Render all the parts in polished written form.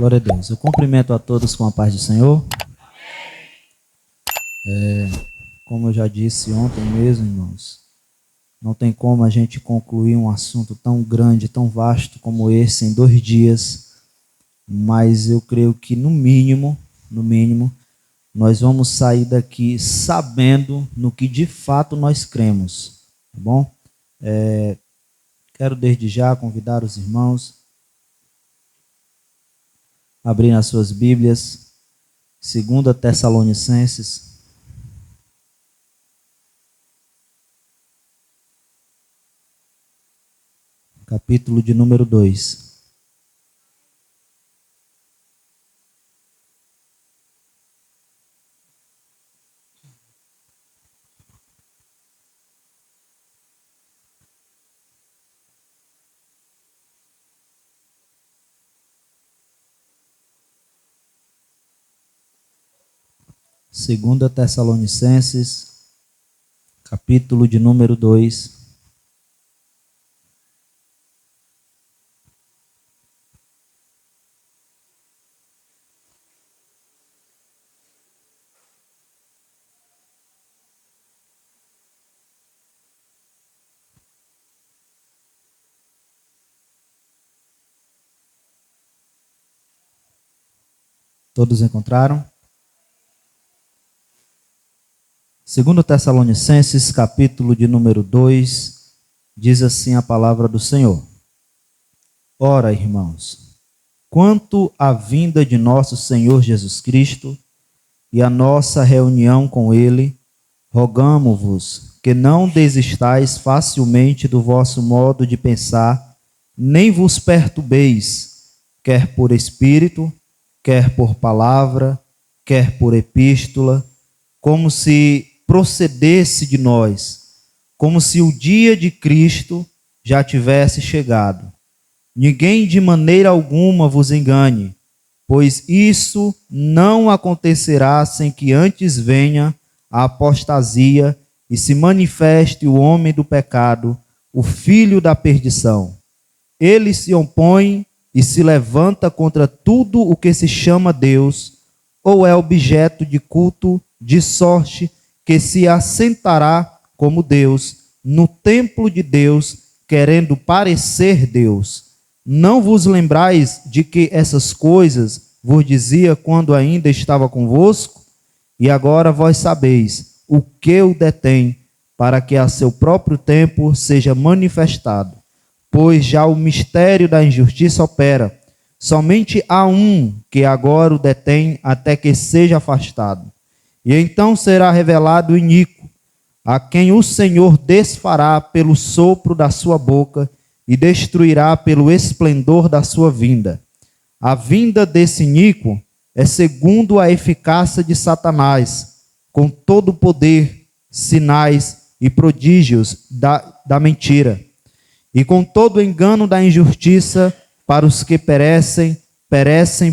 Glória a Deus. Eu cumprimento a todos com a paz do Senhor. Como eu já disse ontem mesmo, irmãos, não tem como a gente concluir um assunto tão grande, tão vasto como esse em 2 dias, mas eu creio que no mínimo, nós vamos sair daqui sabendo no que de fato nós cremos, tá bom? Quero desde já convidar os irmãos a abrirem as suas Bíblias, 2 Tessalonicenses, capítulo de número 2. Segunda Tessalonicenses, capítulo de número 2. Todos encontraram? 2 Tessalonicenses, capítulo de número 2, diz assim a palavra do Senhor. Ora, irmãos, quanto à vinda de nosso Senhor Jesus Cristo e a nossa reunião com Ele, rogamo-vos que não desistais facilmente do vosso modo de pensar, nem vos perturbeis, quer por espírito, quer por palavra, quer por epístola, como se procedesse de nós, como se o dia de Cristo já tivesse chegado. Ninguém de maneira alguma vos engane, pois isso não acontecerá sem que antes venha a apostasia e se manifeste o homem do pecado, o filho da perdição. Ele se opõe e se levanta contra tudo o que se chama Deus, ou é objeto de culto, de sorte que se assentará como Deus no templo de Deus, querendo parecer Deus. Não vos lembrais de que essas coisas vos dizia quando ainda estava convosco? E agora vós sabeis o que o detém, para que a seu próprio tempo seja manifestado. Pois já o mistério da injustiça opera. Somente há um que agora o detém até que seja afastado. E então será revelado o iníquo, a quem o Senhor desfará pelo sopro da sua boca e destruirá pelo esplendor da sua vinda. A vinda desse iníquo é segundo a eficácia de Satanás, com todo o poder, sinais e prodígios da mentira, e com todo o engano da injustiça para os que perecem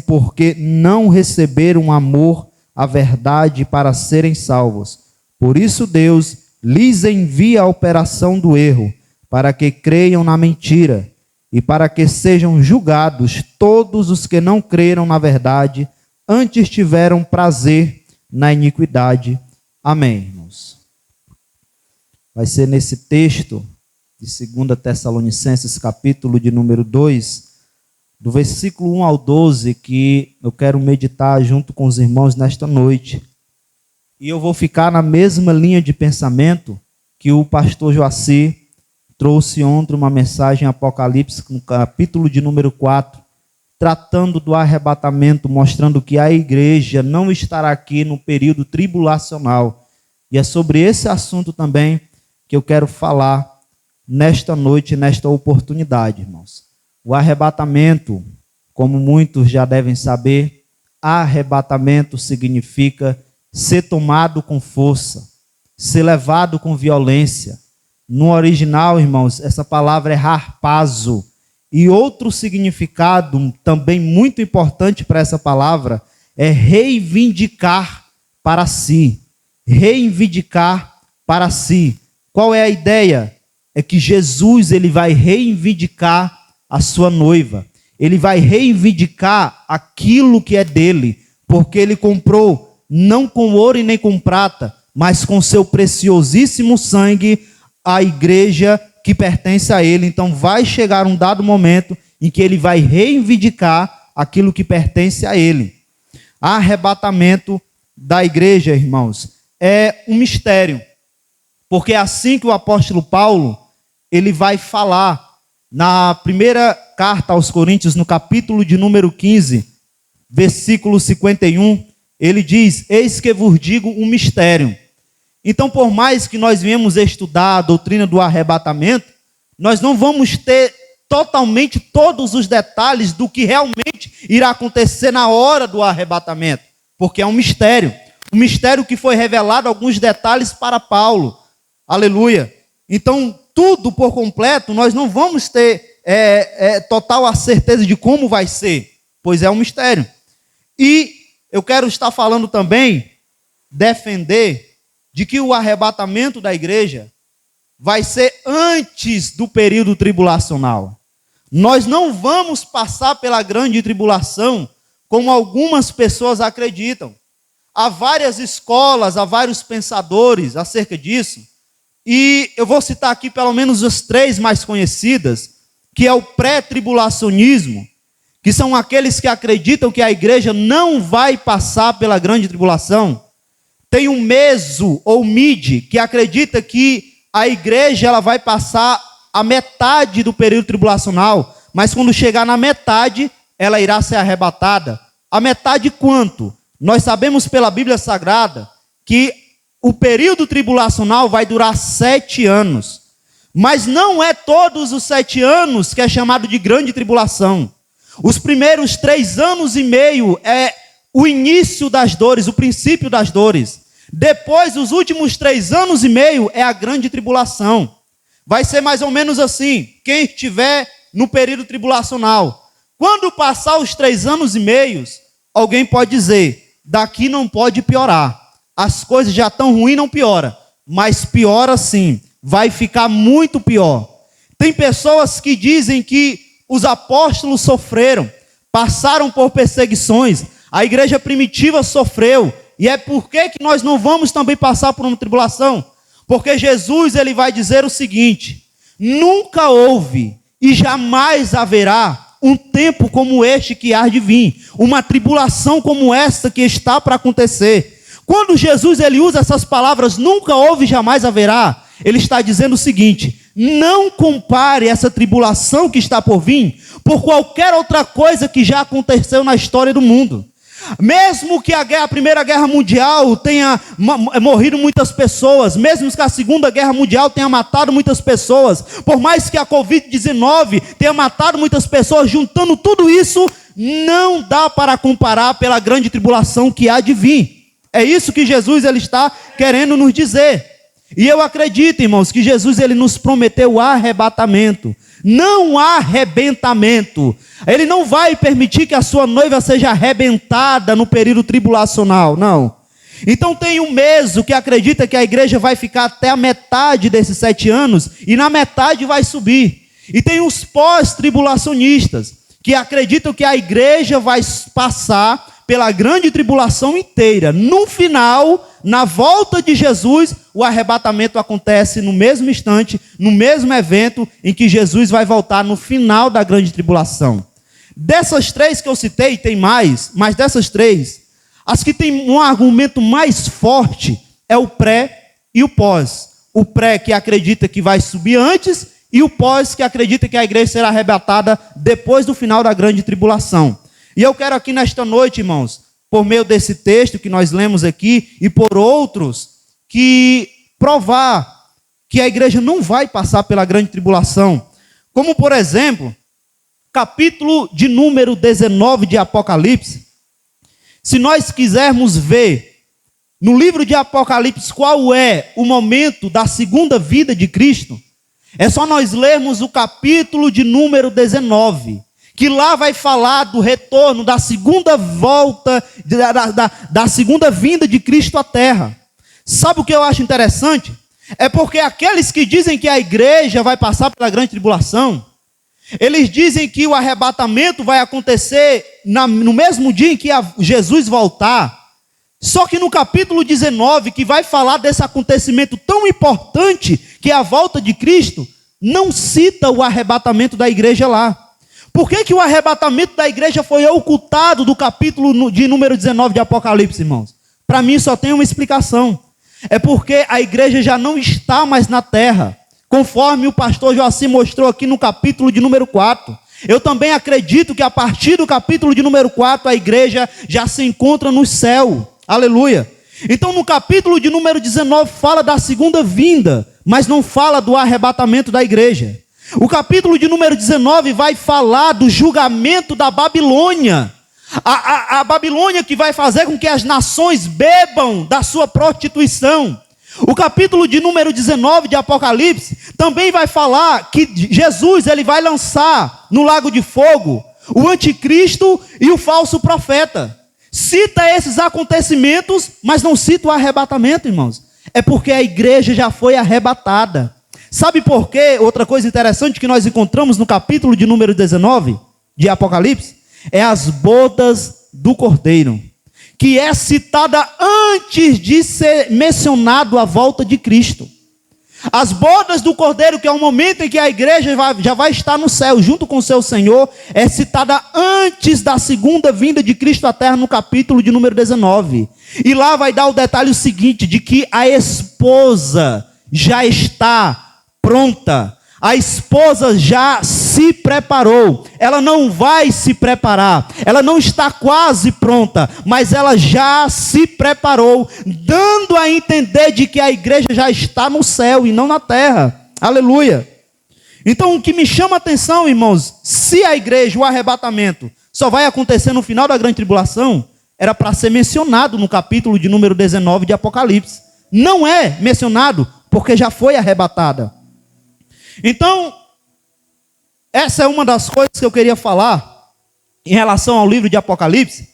porque não receberam amor à verdade para serem salvos. Por isso Deus lhes envia a operação do erro, para que creiam na mentira, e para que sejam julgados todos os que não creram na verdade, antes tiveram prazer na iniquidade. Amém, irmãos. Vai ser nesse texto de 2 Tessalonicenses, capítulo de número 2, do versículo 1 ao 12, que eu quero meditar junto com os irmãos nesta noite. E eu vou ficar na mesma linha de pensamento que o pastor Joacir trouxe ontem uma mensagem em Apocalipse, no capítulo de número 4, tratando do arrebatamento, mostrando que a igreja não estará aqui no período tribulacional. E é sobre esse assunto também que eu quero falar nesta noite, nesta oportunidade, irmãos. O arrebatamento, como muitos já devem saber, arrebatamento significa ser tomado com força, ser levado com violência. No original, irmãos, essa palavra é harpazo. E outro significado também muito importante para essa palavra é reivindicar para si. Reivindicar para si. Qual é a ideia? É que Jesus ele vai reivindicar a sua noiva. ele vai reivindicar aquilo que é dele, porque ele comprou não com ouro e nem com prata, mas com seu preciosíssimo sangue a igreja que pertence a ele. Então vai chegar um dado momento em que ele vai reivindicar aquilo que pertence a ele. Arrebatamento da igreja, irmãos, é um mistério, porque é assim que o apóstolo Paulo ele vai falar na primeira carta aos Coríntios, no capítulo de número 15, versículo 51, ele diz: eis que vos digo um mistério. Então, por mais que nós venhamos estudar a doutrina do arrebatamento, nós não vamos ter totalmente todos os detalhes do que realmente irá acontecer na hora do arrebatamento, porque é um mistério que foi revelado alguns detalhes para Paulo, aleluia. Então, tudo por completo, nós não vamos ter total a certeza de como vai ser, pois é um mistério. E eu quero estar falando também, defender, de que o arrebatamento da igreja vai ser antes do período tribulacional. Nós não vamos passar pela grande tribulação, como algumas pessoas acreditam. Há várias escolas, há vários pensadores acerca disso, e eu vou citar aqui pelo menos as 3 mais conhecidas, que é o pré-tribulacionismo, que são aqueles que acreditam que a igreja não vai passar pela grande tribulação. Tem o meso ou mid, que acredita que a igreja ela vai passar a metade do período tribulacional, mas quando chegar na metade, ela irá ser arrebatada. A metade quanto? Nós sabemos pela Bíblia Sagrada que o período tribulacional vai durar 7 anos. Mas não é todos os 7 anos que é chamado de grande tribulação. Os primeiros 3 anos e meio é o início das dores, o princípio das dores. Depois, os últimos 3 anos e meio é a grande tribulação. Vai ser mais ou menos assim, quem estiver no período tribulacional. Quando passar os 3 anos e meio, alguém pode dizer, daqui não pode piorar. As coisas já estão ruins, não piora. Mas piora sim, vai ficar muito pior. Tem pessoas que dizem que os apóstolos sofreram, passaram por perseguições, a igreja primitiva sofreu, e é por que nós não vamos também passar por uma tribulação? Porque Jesus ele vai dizer o seguinte: nunca houve e jamais haverá um tempo como este que há de vir, uma tribulação como esta que está para acontecer. Quando Jesus ele usa essas palavras, nunca houve e jamais haverá, ele está dizendo o seguinte: não compare essa tribulação que está por vir por qualquer outra coisa que já aconteceu na história do mundo. Mesmo que a Primeira Guerra Mundial tenha morrido muitas pessoas, mesmo que a Segunda Guerra Mundial tenha matado muitas pessoas, por mais que a Covid-19 tenha matado muitas pessoas, juntando tudo isso, não dá para comparar pela grande tribulação que há de vir. É isso que Jesus ele está querendo nos dizer. E eu acredito, irmãos, que Jesus ele nos prometeu o arrebatamento, não arrebentamento. Ele não vai permitir que a sua noiva seja arrebentada no período tribulacional, não. Então tem um meso que acredita que a igreja vai ficar até a metade desses 7 anos, e na metade vai subir. E tem os pós-tribulacionistas, que acreditam que a igreja vai passar pela grande tribulação inteira. No final, na volta de Jesus, o arrebatamento acontece no mesmo instante, no mesmo evento em que Jesus vai voltar no final da grande tribulação. Dessas 3 que eu citei, tem mais, mas dessas 3, as que têm um argumento mais forte é o pré e o pós. O pré que acredita que vai subir antes e o pós que acredita que a igreja será arrebatada depois do final da grande tribulação. E eu quero aqui nesta noite, irmãos, por meio desse texto que nós lemos aqui e por outros, que provar que a igreja não vai passar pela grande tribulação. Como, por exemplo, capítulo de número 19 de Apocalipse. Se nós quisermos ver no livro de Apocalipse qual é o momento da segunda vida de Cristo, é só nós lermos o capítulo de número 19, que lá vai falar do retorno, da segunda volta, da segunda vinda de Cristo à terra. Sabe o que eu acho interessante? É porque aqueles que dizem que a igreja vai passar pela grande tribulação, Eles dizem que o arrebatamento vai acontecer no mesmo dia em que Jesus voltar. Só que no capítulo 19, que vai falar desse acontecimento tão importante, que é a volta de Cristo, não cita o arrebatamento da igreja lá. Por que o arrebatamento da igreja foi ocultado do capítulo de número 19 de Apocalipse, irmãos? Para mim só tem uma explicação. É porque a igreja já não está mais na terra, conforme o pastor Joacim mostrou aqui no capítulo de número 4. Eu também acredito que a partir do capítulo de número 4, a igreja já se encontra no céu. Aleluia. Então no capítulo de número 19 fala da segunda vinda, mas não fala do arrebatamento da igreja. O capítulo de número 19 vai falar do julgamento da Babilônia. A Babilônia que vai fazer com que as nações bebam da sua prostituição. O capítulo de número 19 de Apocalipse também vai falar que Jesus ele vai lançar no lago de fogo o anticristo e o falso profeta. Cita esses acontecimentos, mas não cita o arrebatamento, irmãos. É porque a igreja já foi arrebatada. Sabe por quê? Outra coisa interessante que nós encontramos no capítulo de número 19 de Apocalipse é as bodas do Cordeiro, que é citada antes de ser mencionado a volta de Cristo. As bodas do Cordeiro, que é o momento em que a igreja já vai estar no céu, junto com o seu Senhor, é citada antes da segunda vinda de Cristo à terra, no capítulo de número 19. E lá vai dar o detalhe seguinte, de que a esposa já está pronta. A esposa já se preparou. Ela não vai se preparar. Ela não está quase pronta, mas ela já se preparou, dando a entender de que a igreja já está no céu e não na terra. Aleluia. Então o que me chama a atenção, irmãos, se a igreja, o arrebatamento, só vai acontecer no final da grande tribulação, era para ser mencionado no capítulo de número 19 de Apocalipse. Não é mencionado, porque já foi arrebatada. Então, essa é uma das coisas que eu queria falar em relação ao livro de Apocalipse.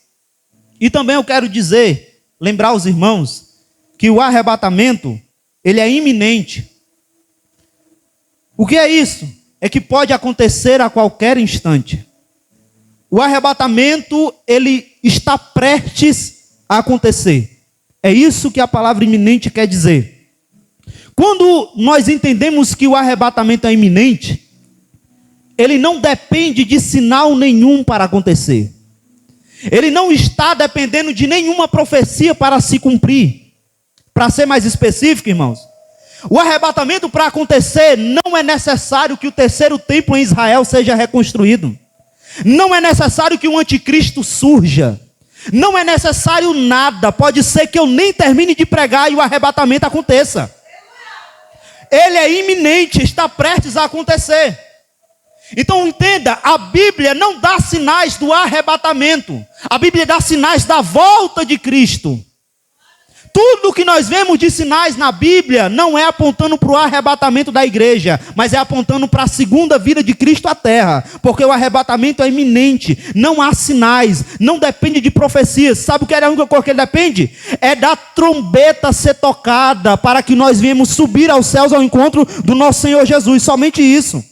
E também eu quero dizer, lembrar os irmãos, que o arrebatamento, ele é iminente. O que é isso? É que pode acontecer a qualquer instante. O arrebatamento, ele está prestes a acontecer. É isso que a palavra iminente quer dizer. Quando nós entendemos que o arrebatamento é iminente, ele não depende de sinal nenhum para acontecer. Ele não está dependendo de nenhuma profecia para se cumprir. Para ser mais específico, irmãos, o arrebatamento para acontecer, não é necessário que o terceiro templo em Israel seja reconstruído. Não é necessário que o anticristo surja. Não é necessário nada. Pode ser que eu nem termine de pregar e o arrebatamento aconteça. Ele é iminente, está prestes a acontecer. Então entenda, a Bíblia não dá sinais do arrebatamento. A Bíblia dá sinais da volta de Cristo. Tudo que nós vemos de sinais na Bíblia não é apontando para o arrebatamento da igreja, mas é apontando para a segunda vinda de Cristo à terra. Porque o arrebatamento é iminente, não há sinais, não depende de profecias. Sabe o que é a única coisa que ele depende? É da trombeta ser tocada para que nós venhamos subir aos céus ao encontro do nosso Senhor Jesus. Somente isso.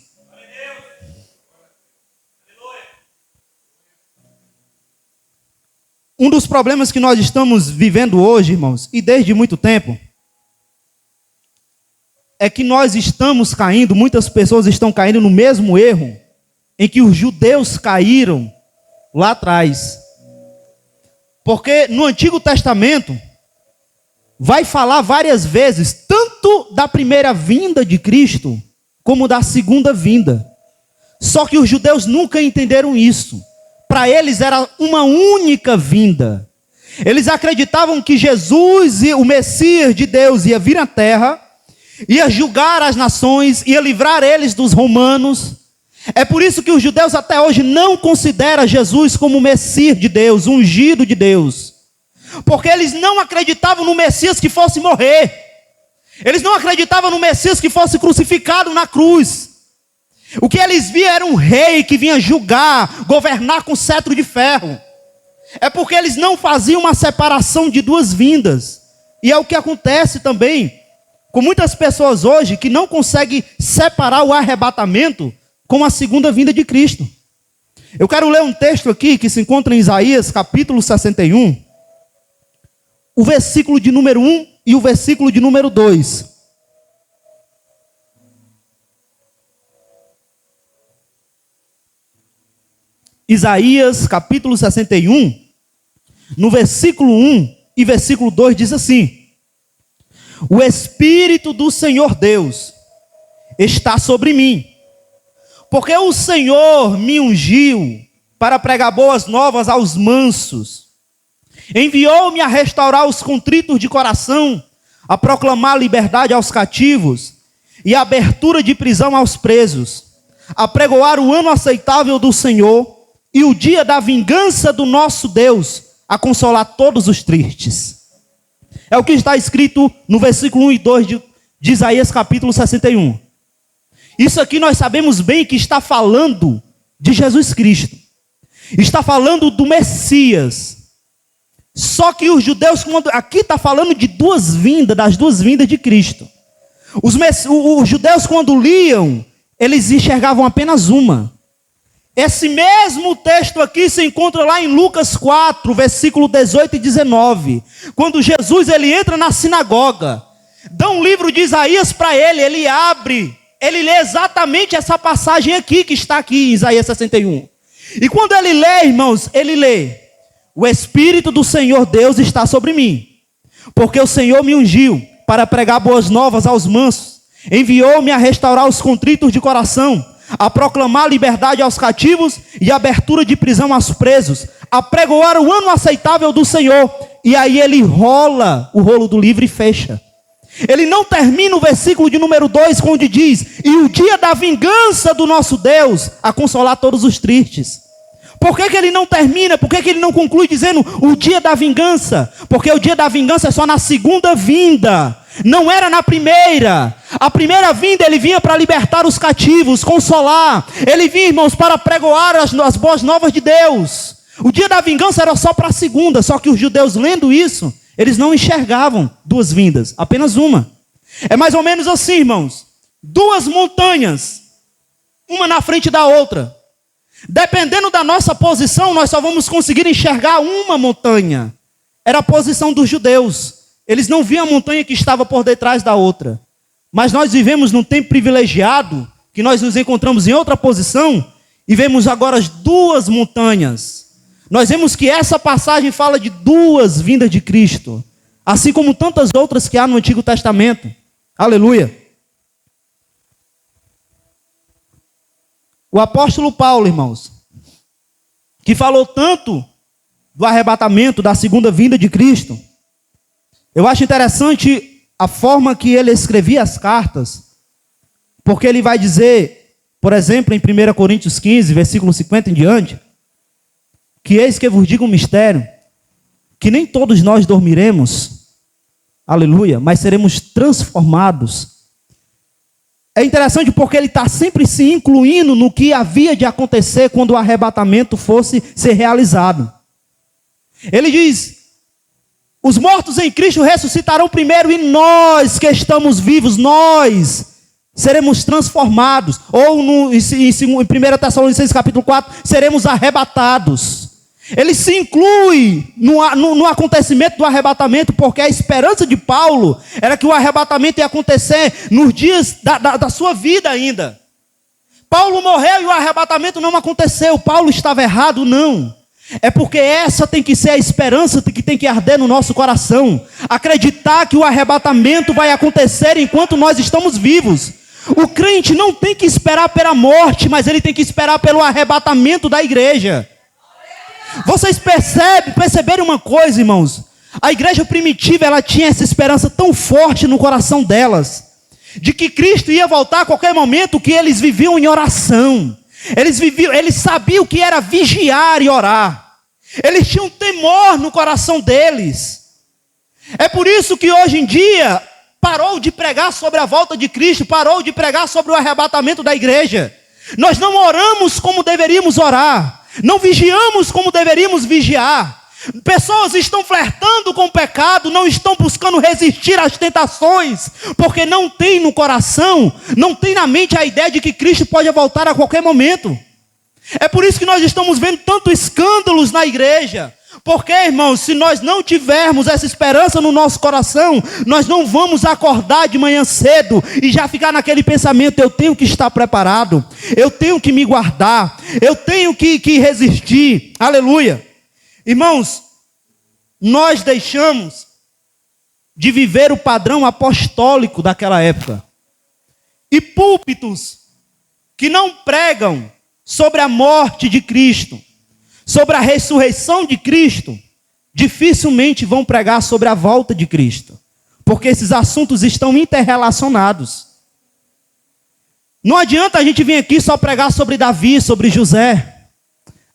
Um dos problemas que nós estamos vivendo hoje, irmãos, e desde muito tempo, é que nós estamos caindo, muitas pessoas estão caindo no mesmo erro em que os judeus caíram lá atrás. Porque no Antigo Testamento vai falar várias vezes, tanto da primeira vinda de Cristo, como da segunda vinda. Só que os judeus nunca entenderam isso. Para eles era uma única vinda. Eles acreditavam que Jesus, o Messias de Deus, ia vir à terra, ia julgar as nações, ia livrar eles dos romanos. É por isso que os judeus até hoje não consideram Jesus como o Messias de Deus, ungido de Deus. Porque eles não acreditavam no Messias que fosse morrer. Eles não acreditavam no Messias que fosse crucificado na cruz. O que eles viam era um rei que vinha julgar, governar com cetro de ferro. É porque eles não faziam uma separação de duas vindas. E é o que acontece também com muitas pessoas hoje que não conseguem separar o arrebatamento com a segunda vinda de Cristo. Eu quero ler um texto aqui que se encontra em Isaías, capítulo 61, o versículo de número 1 e o versículo de número 2. Isaías, capítulo 61, no versículo 1 e versículo 2 diz assim: o Espírito do Senhor Deus está sobre mim, porque o Senhor me ungiu para pregar boas novas aos mansos, enviou-me a restaurar os contritos de coração, a proclamar liberdade aos cativos e a abertura de prisão aos presos, a pregoar o ano aceitável do Senhor e o dia da vingança do nosso Deus, a consolar todos os tristes. É o que está escrito no versículo 1 e 2 de Isaías capítulo 61. Isso aqui nós sabemos bem que está falando de Jesus Cristo. Está falando do Messias. Só que os judeus, aqui está falando de duas vindas, das duas vindas de Cristo. Os judeus, quando liam, eles enxergavam apenas uma. Esse mesmo texto aqui se encontra lá em Lucas 4, versículo 18 e 19. Quando Jesus ele entra na sinagoga, dá um livro de Isaías para ele abre, ele lê exatamente essa passagem aqui, que está aqui em Isaías 61. E quando ele lê, irmãos, ele lê: o Espírito do Senhor Deus está sobre mim, porque o Senhor me ungiu para pregar boas novas aos mansos, enviou-me a restaurar os contritos de coração, a proclamar liberdade aos cativos e abertura de prisão aos presos, a pregoar o ano aceitável do Senhor. E aí ele rola o rolo do livro e fecha. Ele não termina o versículo de número 2, onde diz: e o dia da vingança do nosso Deus, a consolar todos os tristes. Por que ele não termina? Por que ele não conclui dizendo o dia da vingança? Porque o dia da vingança é só na segunda vinda, não era na primeira. A primeira vinda ele vinha para libertar os cativos, consolar. Ele vinha, irmãos, para pregoar as boas novas de Deus. O dia da vingança era só para a segunda. Só que os judeus, lendo isso, eles não enxergavam duas vindas, apenas uma. É mais ou menos assim, irmãos: duas montanhas, uma na frente da outra. Dependendo da nossa posição, nós só vamos conseguir enxergar uma montanha. Era a posição dos judeus. Eles não viam a montanha que estava por detrás da outra. Mas nós vivemos num tempo privilegiado, que nós nos encontramos em outra posição, e vemos agora as duas montanhas. Nós vemos que essa passagem fala de duas vindas de Cristo, assim como tantas outras que há no Antigo Testamento. Aleluia. O apóstolo Paulo, irmãos, que falou tanto do arrebatamento, da segunda vinda de Cristo, eu acho interessante a forma que ele escrevia as cartas, porque ele vai dizer, por exemplo, em 1 Coríntios 15, versículo 50 em diante, que eis que vos digo um mistério, que nem todos nós dormiremos, aleluia, mas seremos transformados. É interessante porque ele está sempre se incluindo no que havia de acontecer quando o arrebatamento fosse ser realizado. Ele diz: os mortos em Cristo ressuscitarão primeiro e nós que estamos vivos, nós seremos transformados. Ou em 1 Tessalonicenses capítulo 4, seremos arrebatados. Ele se inclui no acontecimento do arrebatamento, porque a esperança de Paulo era que o arrebatamento ia acontecer nos dias da sua vida ainda. Paulo morreu e o arrebatamento não aconteceu. Paulo estava errado? Não. É porque essa tem que ser a esperança que tem que arder no nosso coração. Acreditar que o arrebatamento vai acontecer enquanto nós estamos vivos. O crente não tem que esperar pela morte, mas ele tem que esperar pelo arrebatamento da igreja. Vocês perceberam uma coisa, irmãos? A igreja primitiva, ela tinha essa esperança tão forte no coração delas, de que Cristo ia voltar a qualquer momento, que eles viviam em oração. Eles sabiam o que era vigiar e orar. Eles tinham temor no coração deles. É por isso que hoje em dia parou de pregar sobre a volta de Cristo, parou de pregar sobre o arrebatamento da igreja. Nós não oramos como deveríamos orar, não vigiamos como deveríamos vigiar. Pessoas estão flertando com o pecado, não estão buscando resistir às tentações, porque não tem no coração, não tem na mente a ideia de que Cristo pode voltar a qualquer momento. É por isso que nós estamos vendo tantos escândalos na igreja. Porque, irmãos, se nós não tivermos essa esperança no nosso coração, nós não vamos acordar de manhã cedo e já ficar naquele pensamento: eu tenho que estar preparado, eu tenho que me guardar, eu tenho que resistir. Aleluia. Irmãos, nós deixamos de viver o padrão apostólico daquela época. E púlpitos que não pregam sobre a morte de Cristo, sobre a ressurreição de Cristo, dificilmente vão pregar sobre a volta de Cristo, porque esses assuntos estão interrelacionados. Não adianta a gente vir aqui só pregar sobre Davi, sobre José.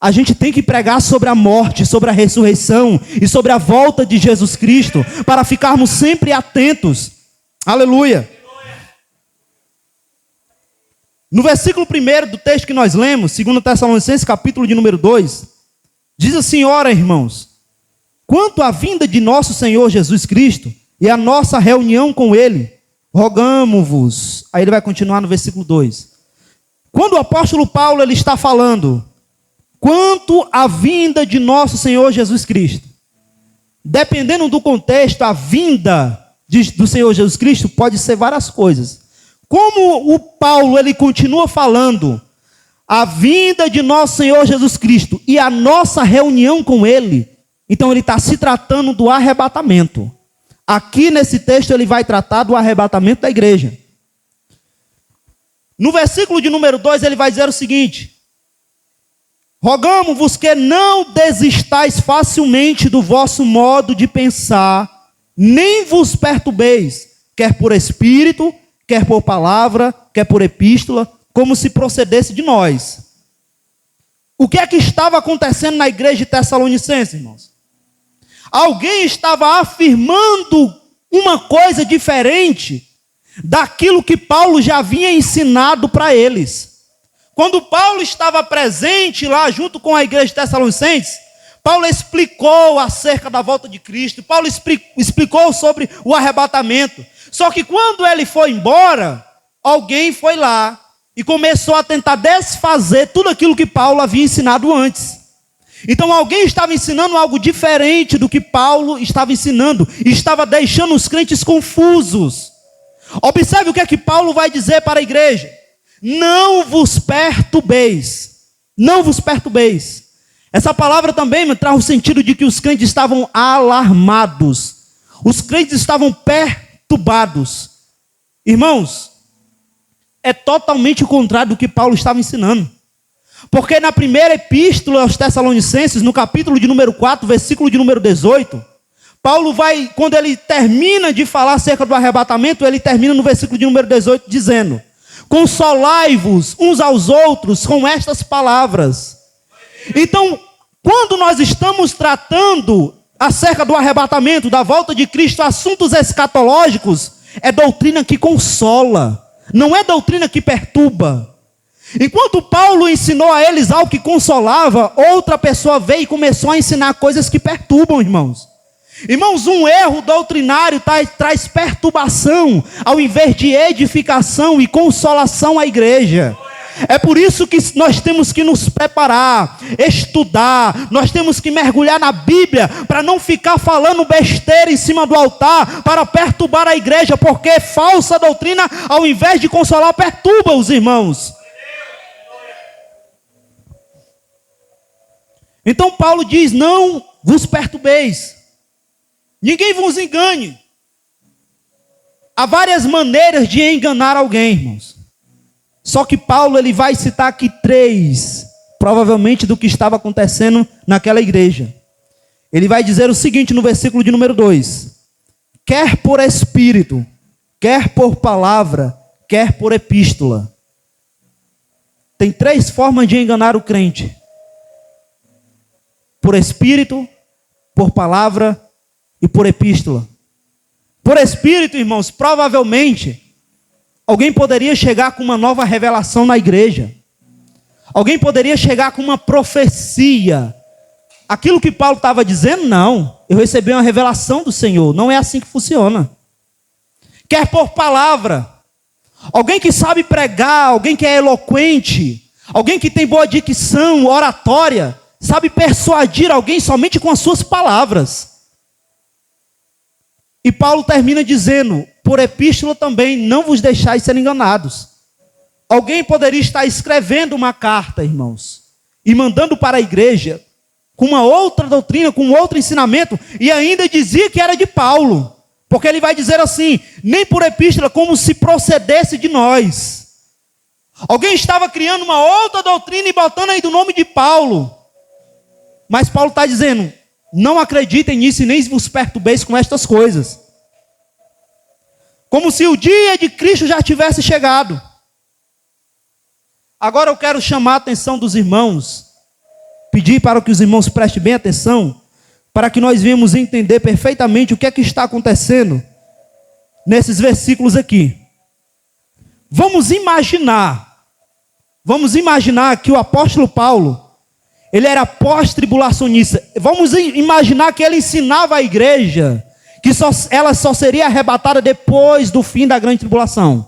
A gente tem que pregar sobre a morte, sobre a ressurreição e sobre a volta de Jesus Cristo, para ficarmos sempre atentos. Aleluia. No versículo 1 do texto que nós lemos, 2 Tessalonicenses, capítulo de número 2, diz assim: ora, irmãos, quanto à vinda de nosso Senhor Jesus Cristo e a nossa reunião com Ele, rogamo-vos. Aí ele vai continuar no versículo 2. Quando o apóstolo Paulo ele está falando, quanto à vinda de nosso Senhor Jesus Cristo, dependendo do contexto, a vinda do Senhor Jesus Cristo pode ser várias coisas. Como o Paulo ele continua falando a vinda de nosso Senhor Jesus Cristo e a nossa reunião com Ele, então ele está se tratando do arrebatamento. Aqui nesse texto ele vai tratar do arrebatamento da igreja. No versículo de número 2 ele vai dizer o seguinte: rogamo-vos que não desistais facilmente do vosso modo de pensar, nem vos perturbeis, quer por espírito, quer por palavra, quer por epístola, como se procedesse de nós. O que é que estava acontecendo na igreja de Tessalonicenses, irmãos? Alguém estava afirmando uma coisa diferente daquilo que Paulo já havia ensinado para eles. Quando Paulo estava presente lá junto com a igreja de Tessalonicenses, Paulo explicou acerca da volta de Cristo, Paulo explicou sobre o arrebatamento. Só que quando ele foi embora, alguém foi lá e começou a tentar desfazer tudo aquilo que Paulo havia ensinado antes. Então alguém estava ensinando algo diferente do que Paulo estava ensinando, e estava deixando os crentes confusos. Observe o que é que Paulo vai dizer para a igreja: não vos perturbeis, não vos perturbeis. Essa palavra também me traz o sentido de que os crentes estavam alarmados, os crentes estavam perturbados. Irmãos, é totalmente o contrário do que Paulo estava ensinando. Porque na primeira epístola aos Tessalonicenses, no capítulo de número 4, versículo de número 18, Paulo vai, quando ele termina de falar acerca do arrebatamento, ele termina no versículo de número 18 dizendo: consolai-vos uns aos outros com estas palavras. Então, quando nós estamos tratando acerca do arrebatamento, da volta de Cristo, assuntos escatológicos, é doutrina que consola, não é doutrina que perturba. Enquanto Paulo ensinou a eles algo que consolava, outra pessoa veio e começou a ensinar coisas que perturbam, irmãos. Irmãos, um erro doutrinário traz perturbação, ao invés de edificação e consolação à igreja. É por isso que nós temos que nos preparar, estudar, nós temos que mergulhar na Bíblia, para não ficar falando besteira em cima do altar, para perturbar a igreja, porque falsa doutrina, ao invés de consolar, perturba os irmãos. Então Paulo diz: não vos perturbeis, ninguém vos engane. Há várias maneiras de enganar alguém, irmãos. Só que Paulo ele vai citar aqui 3, provavelmente do que estava acontecendo naquela igreja. Ele vai dizer o seguinte no versículo de número 2: quer por espírito, quer por palavra, quer por epístola. Tem 3 formas de enganar o crente: por espírito, por palavra e por epístola. Por espírito, irmãos, provavelmente alguém poderia chegar com uma nova revelação na igreja. Alguém poderia chegar com uma profecia, aquilo que Paulo estava dizendo, não. Eu recebi uma revelação do Senhor. Não é assim que funciona. Quer por palavra. Alguém que sabe pregar, alguém que é eloquente, alguém que tem boa dicção, oratória, sabe persuadir alguém somente com as suas palavras. E Paulo termina dizendo, por epístola também, não vos deixais ser enganados. Alguém poderia estar escrevendo uma carta, irmãos, e mandando para a igreja, com uma outra doutrina, com outro ensinamento, e ainda dizia que era de Paulo. Porque ele vai dizer assim, nem por epístola, como se procedesse de nós. Alguém estava criando uma outra doutrina e botando aí do nome de Paulo. Mas Paulo está dizendo, não acreditem nisso e nem vos perturbeis com estas coisas. Como se o dia de Cristo já tivesse chegado. Agora eu quero chamar a atenção dos irmãos, pedir para que os irmãos prestem bem atenção, para que nós venhamos entender perfeitamente o que é que está acontecendo nesses versículos aqui. Vamos imaginar que o apóstolo Paulo, ele era pós-tribulacionista. Vamos imaginar que ele ensinava a igreja que ela só seria arrebatada depois do fim da grande tribulação.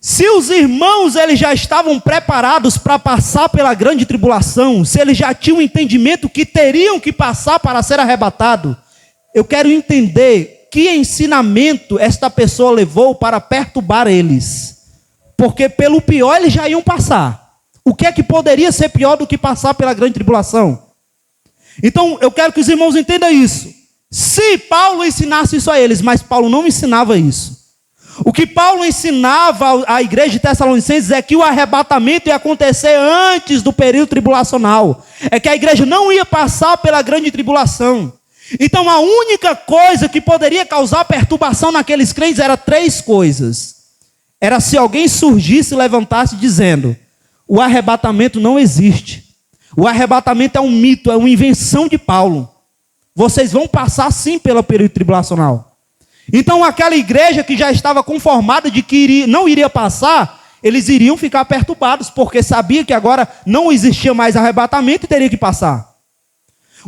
Se os irmãos eles já estavam preparados para passar pela grande tribulação, se eles já tinham um entendimento que teriam que passar para ser arrebatado, eu quero entender que ensinamento esta pessoa levou para perturbar eles. Porque pelo pior eles já iam passar. O que é que poderia ser pior do que passar pela grande tribulação? Então eu quero que os irmãos entendam isso. Se Paulo ensinasse isso a eles, mas Paulo não ensinava isso. O que Paulo ensinava à igreja de Tessalonicenses é que o arrebatamento ia acontecer antes do período tribulacional. É que a igreja não ia passar pela grande tribulação. Então a única coisa que poderia causar perturbação naqueles crentes era três coisas. Era se alguém surgisse e levantasse dizendo, o arrebatamento não existe. O arrebatamento é um mito, é uma invenção de Paulo. Vocês vão passar sim pelo período tribulacional. Então aquela igreja que já estava conformada de que não iria passar, eles iriam ficar perturbados, porque sabia que agora não existia mais arrebatamento e teria que passar.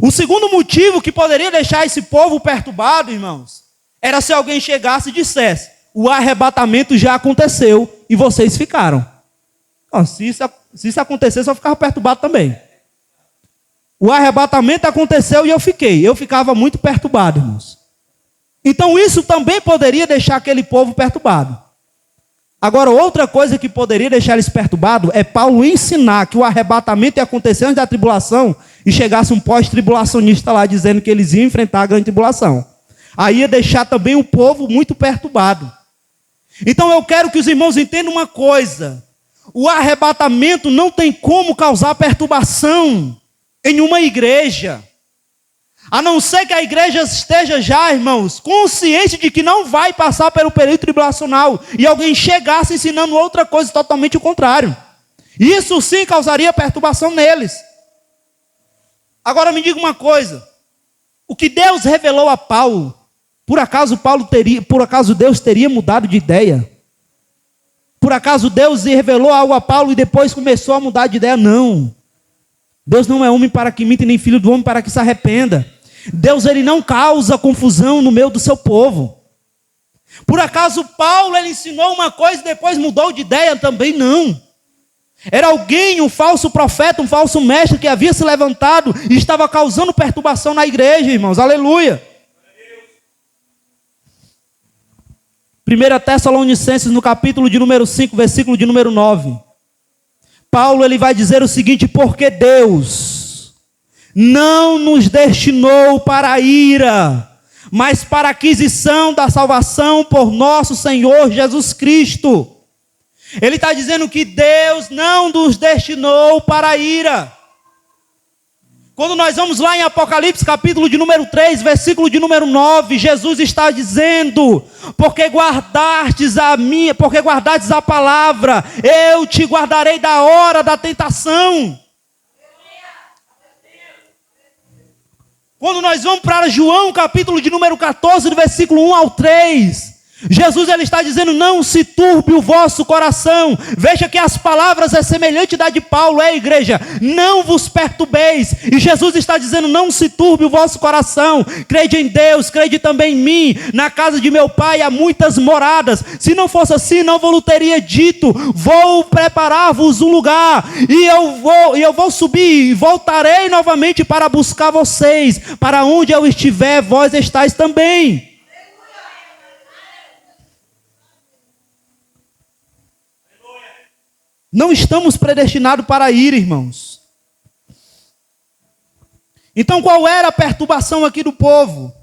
O segundo motivo que poderia deixar esse povo perturbado, irmãos, era se alguém chegasse e dissesse, o arrebatamento já aconteceu e vocês ficaram. Se isso acontecesse, eu ficava perturbado também. O arrebatamento aconteceu e eu fiquei. Eu ficava muito perturbado, irmãos. Então isso também poderia deixar aquele povo perturbado. Agora, outra coisa que poderia deixar eles perturbados é Paulo ensinar que o arrebatamento ia acontecer antes da tribulação e chegasse um pós-tribulacionista lá dizendo que eles iam enfrentar a grande tribulação. Aí ia deixar também o povo muito perturbado. Então eu quero que os irmãos entendam uma coisa. O arrebatamento não tem como causar perturbação em uma igreja. A não ser que a igreja esteja já, irmãos, consciente de que não vai passar pelo período tribulacional e alguém chegasse ensinando outra coisa totalmente o contrário. Isso sim causaria perturbação neles. Agora me diga uma coisa. O que Deus revelou a Paulo, por acaso Deus teria mudado de ideia? Por acaso Deus revelou algo a Paulo e depois começou a mudar de ideia? Não. Deus não é homem para que minta, nem filho do homem para que se arrependa. Deus ele não causa confusão no meio do seu povo. Por acaso Paulo ele ensinou uma coisa e depois mudou de ideia? Também não. Era alguém, um falso profeta, um falso mestre que havia se levantado e estava causando perturbação na igreja, irmãos. Aleluia. 1 Tessalonicenses no capítulo de número 5, versículo de número 9. Paulo ele vai dizer o seguinte, porque Deus não nos destinou para a ira, mas para a aquisição da salvação por nosso Senhor Jesus Cristo. Ele está dizendo que Deus não nos destinou para a ira. Quando nós vamos lá em Apocalipse, capítulo de número 3, versículo de número 9, Jesus está dizendo, porque guardastes a palavra, eu te guardarei da hora da tentação. Quando nós vamos para João, capítulo de número 14, do versículo 1 ao 3, Jesus ele está dizendo, não se turbe o vosso coração. Veja que as palavras é semelhante da de Paulo, igreja, não vos perturbeis. E Jesus está dizendo, não se turbe o vosso coração. Crede em Deus, crede também em mim. Na casa de meu pai há muitas moradas. Se não fosse assim, não vos teria dito, vou preparar-vos um lugar. E eu vou subir e voltarei novamente para buscar vocês. Para onde eu estiver, vós estáis também. Não estamos predestinados para ir, irmãos. Então qual era a perturbação aqui do povo?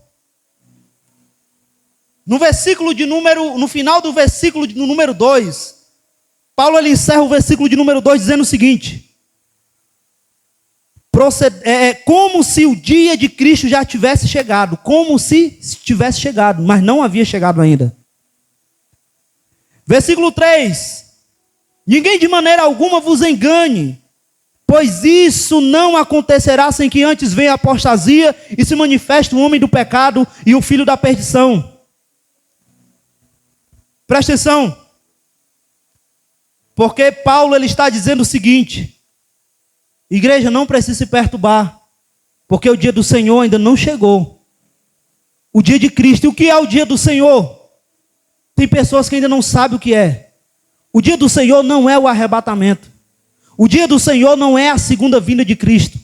No final do versículo de número 2, Paulo ele encerra o versículo de número 2 dizendo o seguinte: como se o dia de Cristo já tivesse chegado, como se tivesse chegado, mas não havia chegado ainda. Versículo 3: ninguém de maneira alguma vos engane, pois isso não acontecerá sem que antes venha a apostasia e se manifeste o homem do pecado e o filho da perdição. Presta atenção, porque Paulo ele está dizendo o seguinte: igreja, não precisa se perturbar, porque o dia do Senhor ainda não chegou. O dia de Cristo. E o que é o dia do Senhor? Tem pessoas que ainda não sabem o que é. O dia do Senhor não é o arrebatamento. O dia do Senhor não é a segunda vinda de Cristo.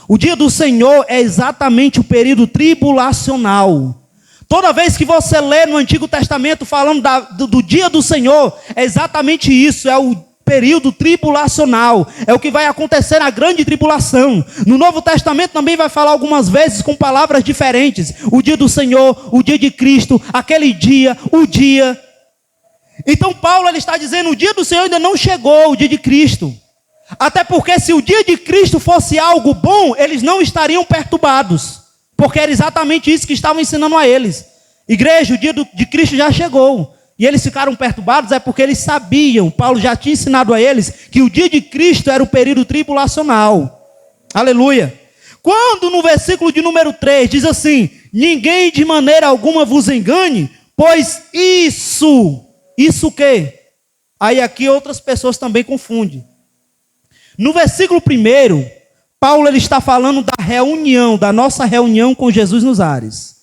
O dia do Senhor é exatamente o período tribulacional. Toda vez que você lê no Antigo Testamento falando do dia do Senhor, é exatamente isso, é o período tribulacional, é o que vai acontecer na grande tribulação. No Novo Testamento também vai falar algumas vezes com palavras diferentes. O dia do Senhor, o dia de Cristo, aquele dia, o dia. Então Paulo ele está dizendo, o dia do Senhor ainda não chegou, o dia de Cristo. Até porque se o dia de Cristo fosse algo bom, eles não estariam perturbados. Porque era exatamente isso que estavam ensinando a eles. Igreja, o dia de Cristo já chegou. E eles ficaram perturbados é porque eles sabiam, Paulo já tinha ensinado a eles, que o dia de Cristo era o período tribulacional. Aleluia. Quando no versículo de número 3 diz assim, ninguém de maneira alguma vos engane, pois isso o quê? Aí aqui outras pessoas também confundem. No versículo 1, Paulo ele está falando da reunião, da nossa reunião com Jesus nos ares.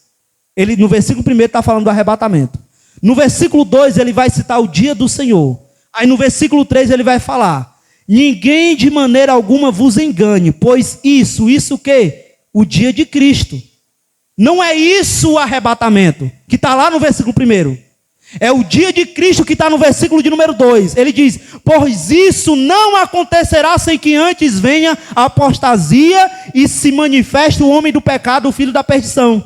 Ele, no versículo 1 está falando do arrebatamento. No versículo 2 ele vai citar o dia do Senhor. Aí no versículo 3 ele vai falar, ninguém de maneira alguma vos engane, pois isso o quê? O dia de Cristo. Não é isso o arrebatamento, que está lá no versículo 1. É o dia de Cristo que está no versículo de número 2. Ele diz, pois isso não acontecerá sem que antes venha a apostasia e se manifeste o homem do pecado, o filho da perdição.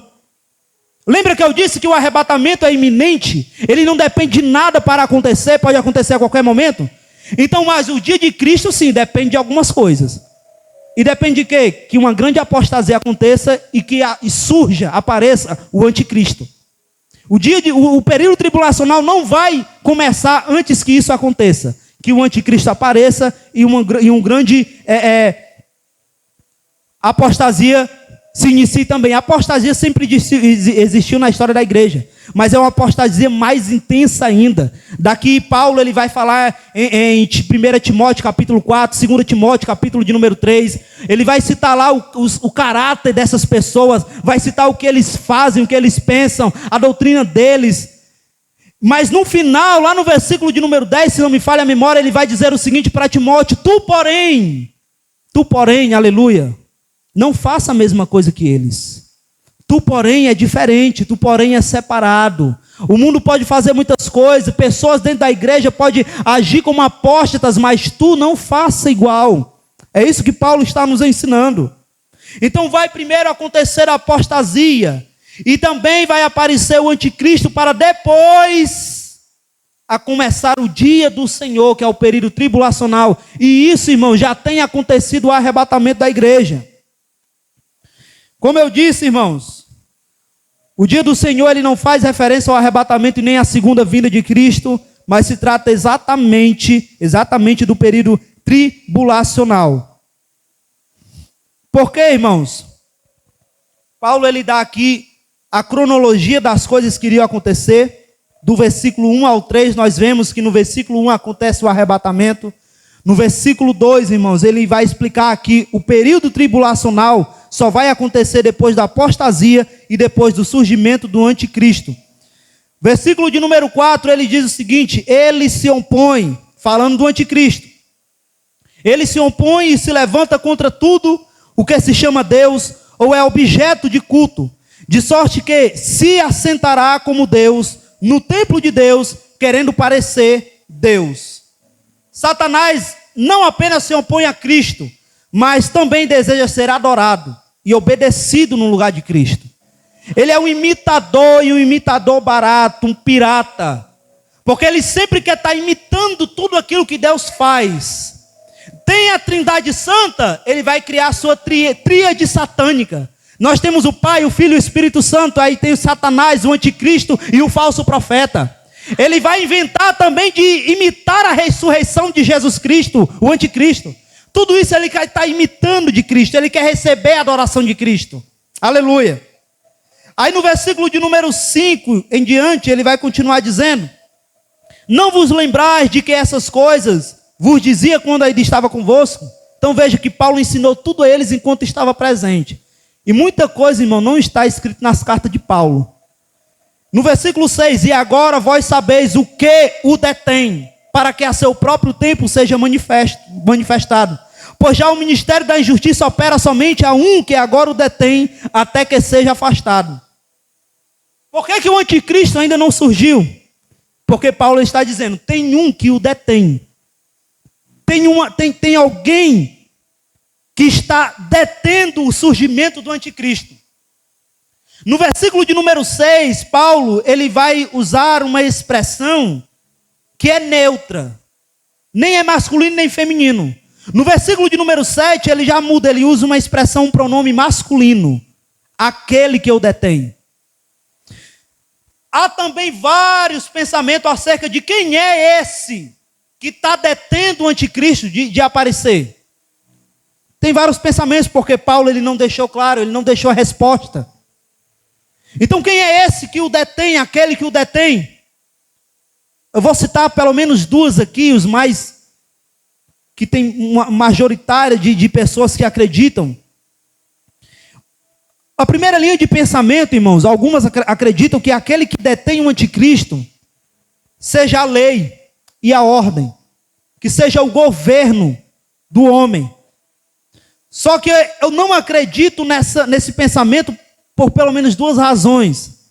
Lembra que eu disse que o arrebatamento é iminente? Ele não depende de nada para acontecer, pode acontecer a qualquer momento. Então, mas o dia de Cristo sim, depende de algumas coisas. E depende de quê? Que uma grande apostasia aconteça e que apareça o anticristo. O período tribulacional não vai começar antes que isso aconteça. Que o anticristo apareça e um grande apostasia se inicie também. A apostasia sempre existiu na história da igreja. Mas é uma apostasia mais intensa ainda. Daqui Paulo ele vai falar em 1 Timóteo capítulo 4, 2 Timóteo capítulo de número 3. Ele vai citar lá o caráter dessas pessoas. Vai citar o que eles fazem, o que eles pensam, a doutrina deles. Mas no final, lá no versículo de número 10, se não me falha a memória, ele vai dizer o seguinte para Timóteo, tu porém, aleluia, não faça a mesma coisa que eles. Tu, porém, é diferente, tu, porém, é separado. O mundo pode fazer muitas coisas, pessoas dentro da igreja podem agir como apóstatas, mas tu não faça igual. É isso que Paulo está nos ensinando. Então vai primeiro acontecer a apostasia, e também vai aparecer o anticristo para depois a começar o dia do Senhor, que é o período tribulacional. E isso, irmão, já tem acontecido o arrebatamento da igreja. Como eu disse, irmãos, o dia do Senhor ele não faz referência ao arrebatamento e nem à segunda vinda de Cristo, mas se trata exatamente do período tribulacional. Por quê, irmãos? Paulo ele dá aqui a cronologia das coisas que iriam acontecer. do versículo 1 ao 3, nós vemos que no versículo 1 acontece o arrebatamento. No versículo 2, irmãos, ele vai explicar que o período tribulacional só vai acontecer depois da apostasia e depois do surgimento do anticristo. Versículo de número 4, ele diz o seguinte: ele se opõe, falando do anticristo, ele se opõe e se levanta contra tudo o que se chama Deus ou é objeto de culto, de sorte que se assentará como Deus no templo de Deus, querendo parecer Deus. Satanás não apenas se opõe a Cristo, mas também deseja ser adorado e obedecido no lugar de Cristo. Ele é um imitador, e um imitador barato, um pirata, porque ele sempre quer estar imitando tudo aquilo que Deus faz. Tem a Trindade Santa, ele vai criar a sua tríade satânica. Nós temos o Pai, o Filho e o Espírito Santo. Aí tem o Satanás, o anticristo e o falso profeta. Ele vai inventar também de imitar a ressurreição de Jesus Cristo, o anticristo. Tudo isso ele quer estar imitando de Cristo. Ele quer receber a adoração de Cristo. Aleluia. Aí no versículo de número 5 em diante, ele vai continuar dizendo: não vos lembrais de que essas coisas vos dizia quando ainda estava convosco? Então veja que Paulo ensinou tudo a eles enquanto estava presente. E muita coisa, irmão, não está escrito nas cartas de Paulo. No versículo 6, e agora vós sabeis o que o detém, para que a seu próprio tempo seja manifestado. Pois já o ministério da injustiça opera somente a um que agora o detém, até que seja afastado. Por que o anticristo ainda não surgiu? Porque Paulo está dizendo, tem um que o detém. Tem alguém que está detendo o surgimento do anticristo. No versículo de número 6, Paulo, ele vai usar uma expressão que é neutra. Nem é masculino, nem feminino. No versículo de número 7, ele já muda, ele usa uma expressão, um pronome masculino. Aquele que o detém. Há também vários pensamentos acerca de quem é esse que está detendo o anticristo de aparecer. Tem vários pensamentos, porque Paulo ele não deixou claro, ele não deixou a resposta. Então quem é esse que o detém, aquele que o detém? Eu vou citar pelo menos duas aqui, os mais, que tem uma majoritária de pessoas que acreditam. A primeira linha de pensamento, irmãos, algumas acreditam que aquele que detém o anticristo seja a lei e a ordem, que seja o governo do homem. Só que eu não acredito nesse pensamento por pelo menos duas razões.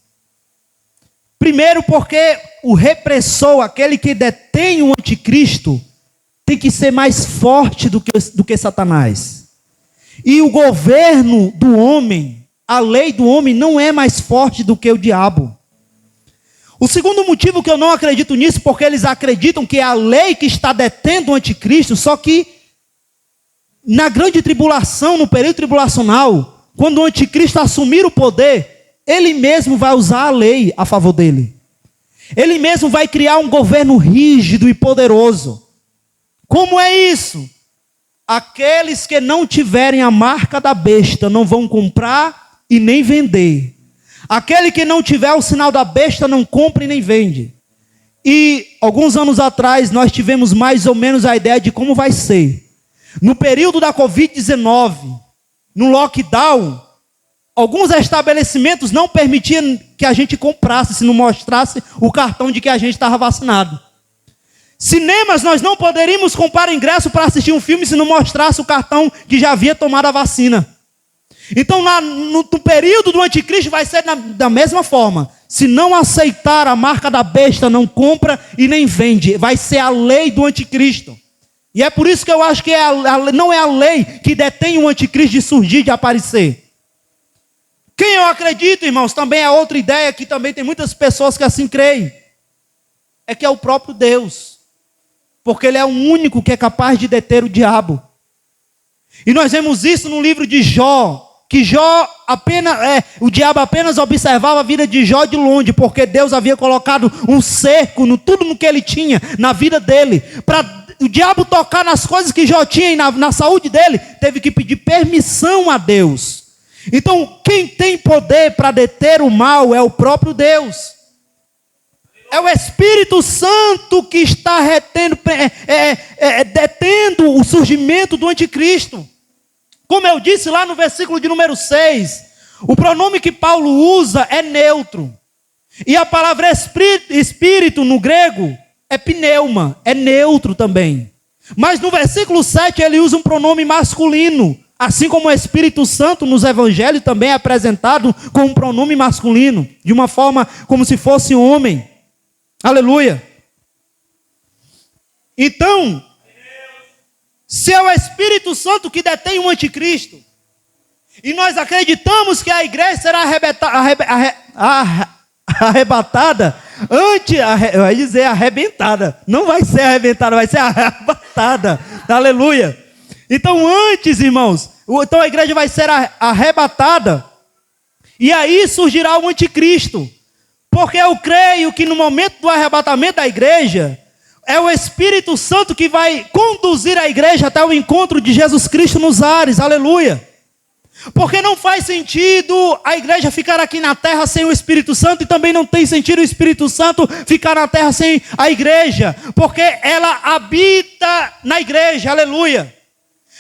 Primeiro, porque o repressor, aquele que detém o anticristo, tem que ser mais forte do que Satanás. E o governo do homem, a lei do homem, não é mais forte do que o diabo. O segundo motivo que eu não acredito nisso, porque eles acreditam que é a lei que está detendo o anticristo, só que na grande tribulação, no período tribulacional, quando o anticristo assumir o poder, ele mesmo vai usar a lei a favor dele. Ele mesmo vai criar um governo rígido e poderoso. Como é isso? Aqueles que não tiverem a marca da besta não vão comprar e nem vender. Aquele que não tiver o sinal da besta não compra e nem vende. E alguns anos atrás nós tivemos mais ou menos a ideia de como vai ser. No período da Covid-19, no lockdown, alguns estabelecimentos não permitiam que a gente comprasse se não mostrasse o cartão de que a gente estava vacinado. Cinemas, nós não poderíamos comprar ingresso para assistir um filme se não mostrasse o cartão que já havia tomado a vacina. Então, no período do anticristo vai ser da mesma forma. Se não aceitar a marca da besta, não compra e nem vende. Vai ser a lei do anticristo. E é por isso que eu acho que não é a lei que detém o anticristo de surgir, de aparecer. Quem eu acredito, irmãos, também é outra ideia que também tem muitas pessoas que assim creem. É que é o próprio Deus. Porque ele é o único que é capaz de deter o diabo. E nós vemos isso no livro de Jó. Que Jó o diabo apenas observava a vida de Jó de longe. Porque Deus havia colocado um cerco tudo no que ele tinha, na vida dele. Para o diabo tocar nas coisas que Jó tinha e na saúde dele, teve que pedir permissão a Deus. Então, quem tem poder para deter o mal é o próprio Deus. É o Espírito Santo que está detendo o surgimento do anticristo. Como eu disse lá no versículo de número 6, o pronome que Paulo usa é neutro. E a palavra espírito no grego é pneuma, é neutro também. Mas no versículo 7 ele usa um pronome masculino. Assim como o Espírito Santo nos evangelhos também é apresentado com um pronome masculino. De uma forma como se fosse homem. Aleluia. Então, se é o Espírito Santo que detém o anticristo, e nós acreditamos que a igreja será arrebatada, vai dizer arrebentada, não vai ser arrebentada, vai ser arrebatada, aleluia. Então antes, irmãos, então a igreja vai ser arrebatada, e aí surgirá o anticristo, porque eu creio que no momento do arrebatamento da igreja, é o Espírito Santo que vai conduzir a igreja até o encontro de Jesus Cristo nos ares, aleluia. Porque não faz sentido a igreja ficar aqui na terra sem o Espírito Santo, e também não tem sentido o Espírito Santo ficar na terra sem a igreja, porque ela habita na igreja, aleluia.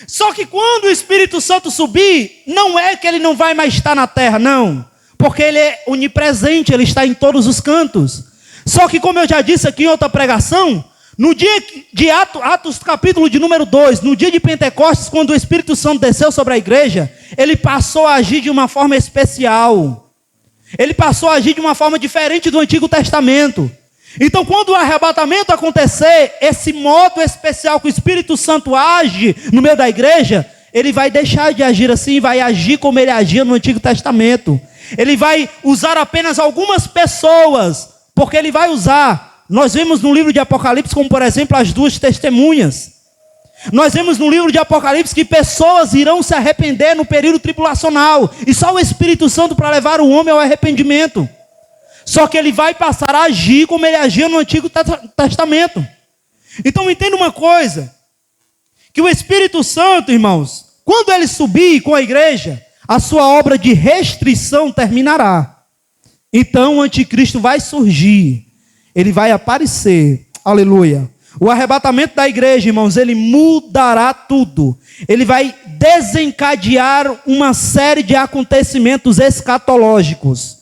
Só que quando o Espírito Santo subir, não é que ele não vai mais estar na terra, não, porque ele é onipresente, ele está em todos os cantos. Só que como eu já disse aqui em outra pregação, no dia de Atos capítulo de número 2, no dia de Pentecostes, quando o Espírito Santo desceu sobre a igreja, ele passou a agir de uma forma especial. Ele passou a agir de uma forma diferente do Antigo Testamento. Então quando o arrebatamento acontecer, esse modo especial que o Espírito Santo age no meio da igreja, ele vai deixar de agir assim, vai agir como ele agia no Antigo Testamento. Ele vai usar apenas algumas pessoas, porque ele vai usar. Nós vemos no livro de Apocalipse, como por exemplo, as 2 testemunhas. Nós vemos no livro de Apocalipse que pessoas irão se arrepender no período tribulacional. E só o Espírito Santo para levar o homem ao arrependimento. Só que ele vai passar a agir como ele agia no Antigo Testamento. Então entenda uma coisa. Que o Espírito Santo, irmãos, quando ele subir com a igreja, a sua obra de restrição terminará. Então o anticristo vai surgir. Ele vai aparecer, aleluia. O arrebatamento da igreja, irmãos, ele mudará tudo. Ele vai desencadear uma série de acontecimentos escatológicos.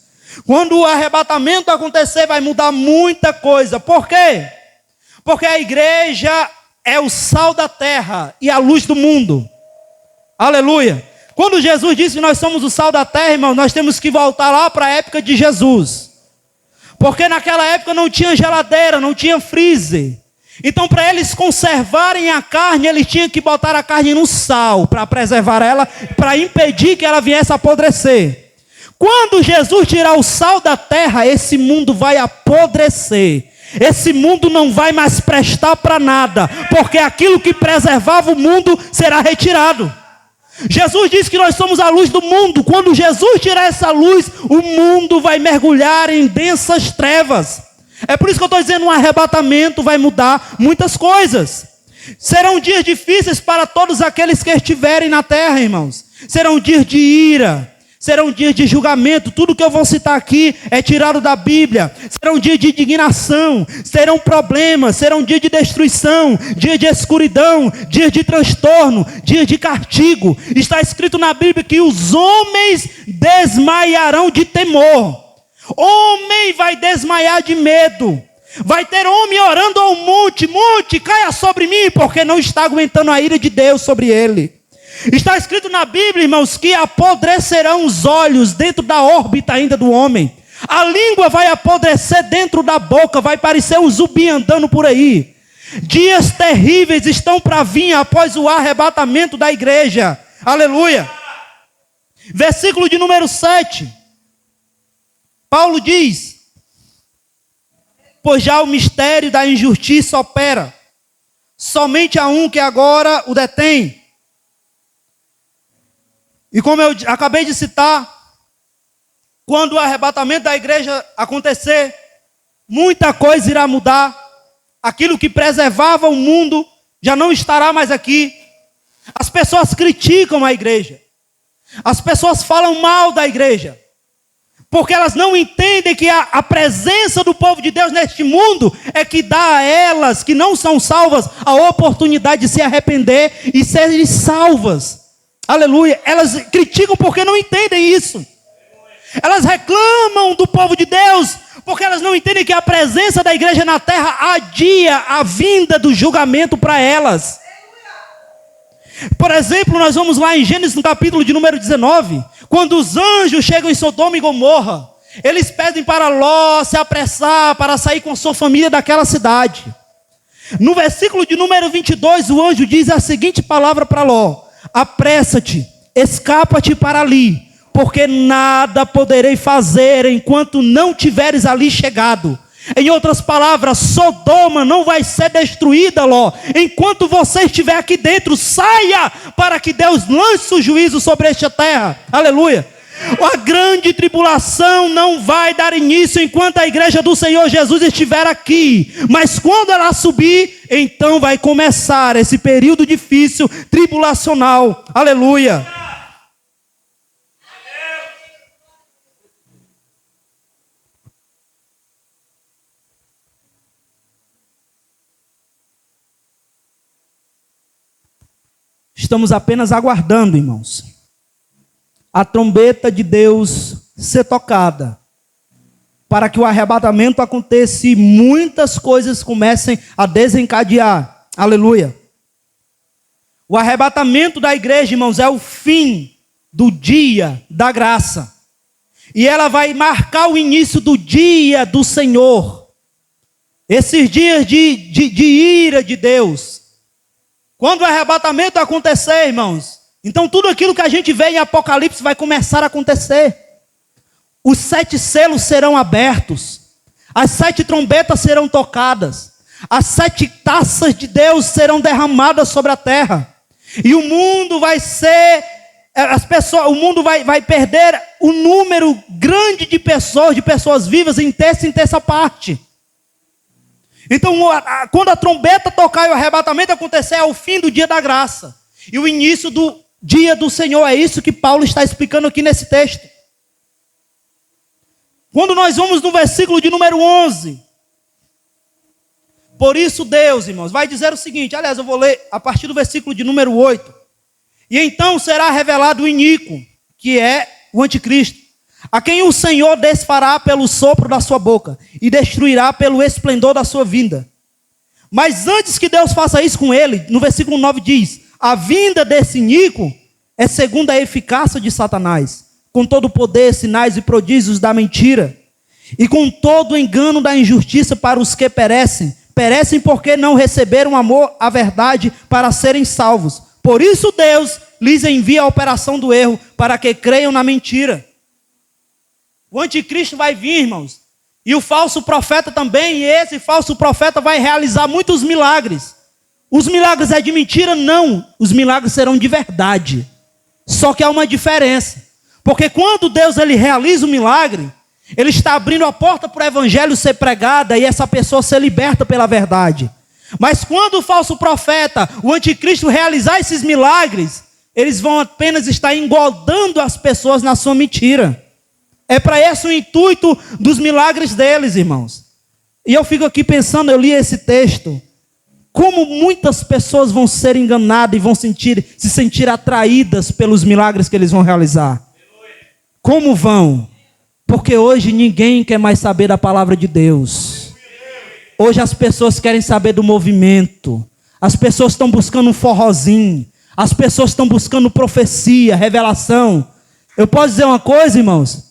Quando o arrebatamento acontecer, vai mudar muita coisa. Por quê? Porque a igreja é o sal da terra e a luz do mundo. Aleluia. Quando Jesus disse que nós somos o sal da terra, irmão, nós temos que voltar lá para a época de Jesus. Porque naquela época não tinha geladeira, não tinha freezer. Então para eles conservarem a carne, eles tinham que botar a carne no sal, para preservar ela, para impedir que ela viesse a apodrecer. Quando Jesus tirar o sal da terra, esse mundo vai apodrecer. Esse mundo não vai mais prestar para nada, porque aquilo que preservava o mundo será retirado. Jesus disse que nós somos a luz do mundo. Quando Jesus tirar essa luz, o mundo vai mergulhar em densas trevas. É por isso que eu estou dizendo, um arrebatamento vai mudar muitas coisas. Serão dias difíceis para todos aqueles que estiverem na terra, irmãos. Serão dias de ira, serão dias de julgamento. Tudo que eu vou citar aqui é tirado da Bíblia. Serão dias de indignação, serão problemas, serão dias de destruição, dias de escuridão, dias de transtorno, dias de castigo. Está escrito na Bíblia que os homens desmaiarão de temor. Homem vai desmaiar de medo. Vai ter homem orando ao monte: monte, caia sobre mim, porque não está aguentando a ira de Deus sobre ele. Está escrito na Bíblia, irmãos, que apodrecerão os olhos dentro da órbita ainda do homem. A língua vai apodrecer dentro da boca, vai parecer um zumbi andando por aí. Dias terríveis estão para vir após o arrebatamento da igreja. Aleluia. Versículo de número 7. Paulo diz: pois já o mistério da injustiça opera. Somente há um que agora o detém. E como eu acabei de citar, quando o arrebatamento da igreja acontecer, muita coisa irá mudar. Aquilo que preservava o mundo já não estará mais aqui. As pessoas criticam a igreja. As pessoas falam mal da igreja. Porque elas não entendem que a presença do povo de Deus neste mundo é que dá a elas, que não são salvas, a oportunidade de se arrepender e serem salvas. Aleluia. Elas criticam porque não entendem isso. Elas reclamam do povo de Deus porque elas não entendem que a presença da igreja na terra adia a vinda do julgamento para elas. Por exemplo, nós vamos lá em Gênesis no capítulo de número 19, quando os anjos chegam em Sodoma e Gomorra, eles pedem para Ló se apressar para sair com sua família daquela cidade. No versículo de número 22, o anjo diz a seguinte palavra para Ló: apressa-te, escapa-te para ali, porque nada poderei fazer enquanto não tiveres ali chegado. Em outras palavras, Sodoma não vai ser destruída, Ló, enquanto você estiver aqui dentro. Saia para que Deus lance o juízo sobre esta terra. Aleluia. A grande tribulação não vai dar início enquanto a igreja do Senhor Jesus estiver aqui. Mas quando ela subir, então vai começar esse período difícil, tribulacional. Aleluia. Estamos apenas aguardando, irmãos, a trombeta de Deus ser tocada, para que o arrebatamento aconteça e muitas coisas comecem a desencadear. Aleluia. O arrebatamento da igreja, irmãos, é o fim do dia da graça. E ela vai marcar o início do dia do Senhor. Esses dias de ira de Deus. Quando o arrebatamento acontecer, irmãos, então tudo aquilo que a gente vê em Apocalipse vai começar a acontecer. Os 7 selos serão abertos. As 7 trombetas serão tocadas. As 7 taças de Deus serão derramadas sobre a terra. E o mundo vai ser... o mundo vai perder o número grande de pessoas vivas em terça parte. Então, quando a trombeta tocar e o arrebatamento acontecer, é o fim do dia da graça. E o início do dia do Senhor. É isso que Paulo está explicando aqui nesse texto. Quando nós vamos no versículo de número 11. Por isso Deus, irmãos, vai dizer o seguinte. Aliás, eu vou ler a partir do versículo de número 8. E então será revelado o iníquo, que é o anticristo, a quem o Senhor desfará pelo sopro da sua boca e destruirá pelo esplendor da sua vinda. Mas antes que Deus faça isso com ele, no versículo 9 diz: a vinda desse iníquo é segundo a eficácia de Satanás, com todo o poder, sinais e prodígios da mentira, e com todo o engano da injustiça para os que perecem porque não receberam amor à verdade para serem salvos. Por isso Deus lhes envia a operação do erro, para que creiam na mentira. O anticristo vai vir, irmãos, e o falso profeta também, e esse falso profeta vai realizar muitos milagres. Os milagres é de mentira? Não, os milagres serão de verdade. Só que há uma diferença, porque quando Deus ele realiza o milagre, ele está abrindo a porta para o evangelho ser pregado e essa pessoa ser liberta pela verdade. Mas quando o falso profeta, o anticristo, realizar esses milagres, eles vão apenas estar engodando as pessoas na sua mentira. É para esse o intuito dos milagres deles, irmãos. E eu fico aqui pensando, eu li esse texto, como muitas pessoas vão ser enganadas e vão se sentir atraídas pelos milagres que eles vão realizar. Como vão? Porque hoje ninguém quer mais saber da palavra de Deus. Hoje as pessoas querem saber do movimento. As pessoas estão buscando um forrozinho. As pessoas estão buscando profecia, revelação. Eu posso dizer uma coisa, irmãos?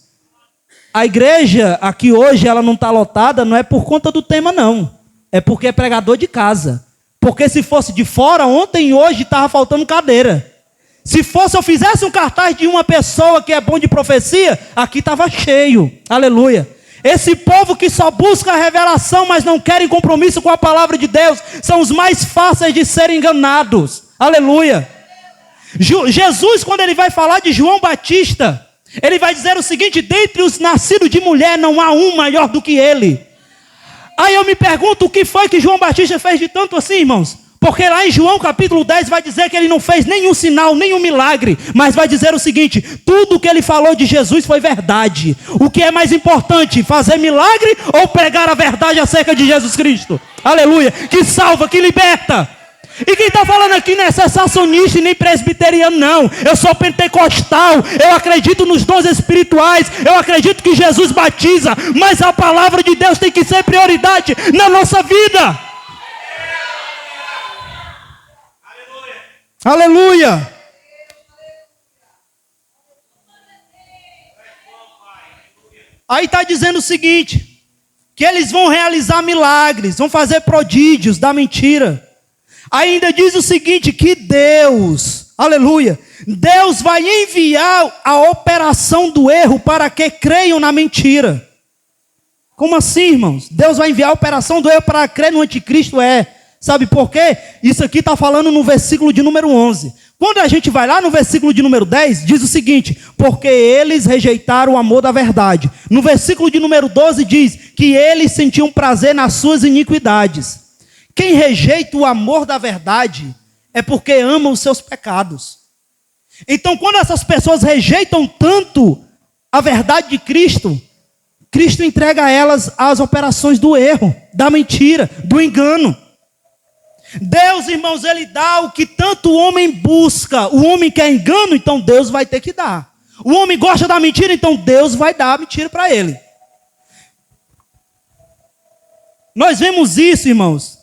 A igreja aqui hoje, ela não está lotada, não é por conta do tema, não. É porque é pregador de casa. Porque se fosse de fora, ontem e hoje estava faltando cadeira. Se fosse, eu fizesse um cartaz de uma pessoa que é bom de profecia, aqui estava cheio. Aleluia. Esse povo que só busca a revelação, mas não querem compromisso com a palavra de Deus, são os mais fáceis de serem enganados. Aleluia. Jesus, quando ele vai falar de João Batista, ele vai dizer o seguinte: dentre os nascidos de mulher não há um maior do que ele. Aí eu me pergunto, o que foi que João Batista fez de tanto assim, irmãos? Porque lá em João capítulo 10 vai dizer que ele não fez nenhum sinal, nenhum milagre, mas vai dizer o seguinte: tudo o que ele falou de Jesus foi verdade. O que é mais importante, fazer milagre ou pregar a verdade acerca de Jesus Cristo? Aleluia, que salva, que liberta. E quem está falando aqui não é sensacionista e nem presbiteriano, não. Eu sou pentecostal, eu acredito nos dons espirituais, eu acredito que Jesus batiza, mas a palavra de Deus tem que ser prioridade na nossa vida. Aleluia. Aí está dizendo o seguinte, que eles vão realizar milagres, vão fazer prodígios da mentira. Ainda diz o seguinte, que Deus, aleluia, Deus vai enviar a operação do erro para que creiam na mentira. Como assim, irmãos? Deus vai enviar a operação do erro para crer no anticristo? Sabe por quê? Isso aqui está falando no versículo de número 11. Quando a gente vai lá no versículo de número 10, diz o seguinte, porque eles rejeitaram o amor da verdade. No versículo de número 12 diz que eles sentiam prazer nas suas iniquidades. Quem rejeita o amor da verdade é porque ama os seus pecados. Então, quando essas pessoas rejeitam tanto a verdade de Cristo, Cristo entrega a elas as operações do erro, da mentira, do engano. Deus, irmãos, Ele dá o que tanto o homem busca. O homem quer engano, então Deus vai ter que dar. O homem gosta da mentira, então Deus vai dar a mentira para ele. Nós vemos isso, irmãos,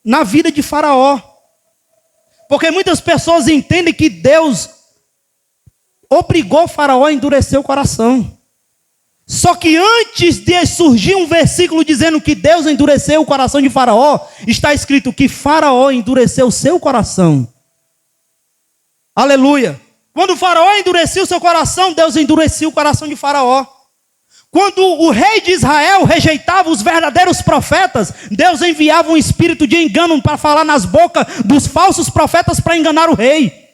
na vida de Faraó. Porque muitas pessoas entendem que Deus obrigou Faraó a endurecer o coração. Só que antes de surgir um versículo dizendo que Deus endureceu o coração de Faraó, está escrito que Faraó endureceu o seu coração. Aleluia. Quando Faraó endureceu o seu coração, Deus endureceu o coração de Faraó. Quando o rei de Israel rejeitava os verdadeiros profetas, Deus enviava um espírito de engano para falar nas bocas dos falsos profetas para enganar o rei.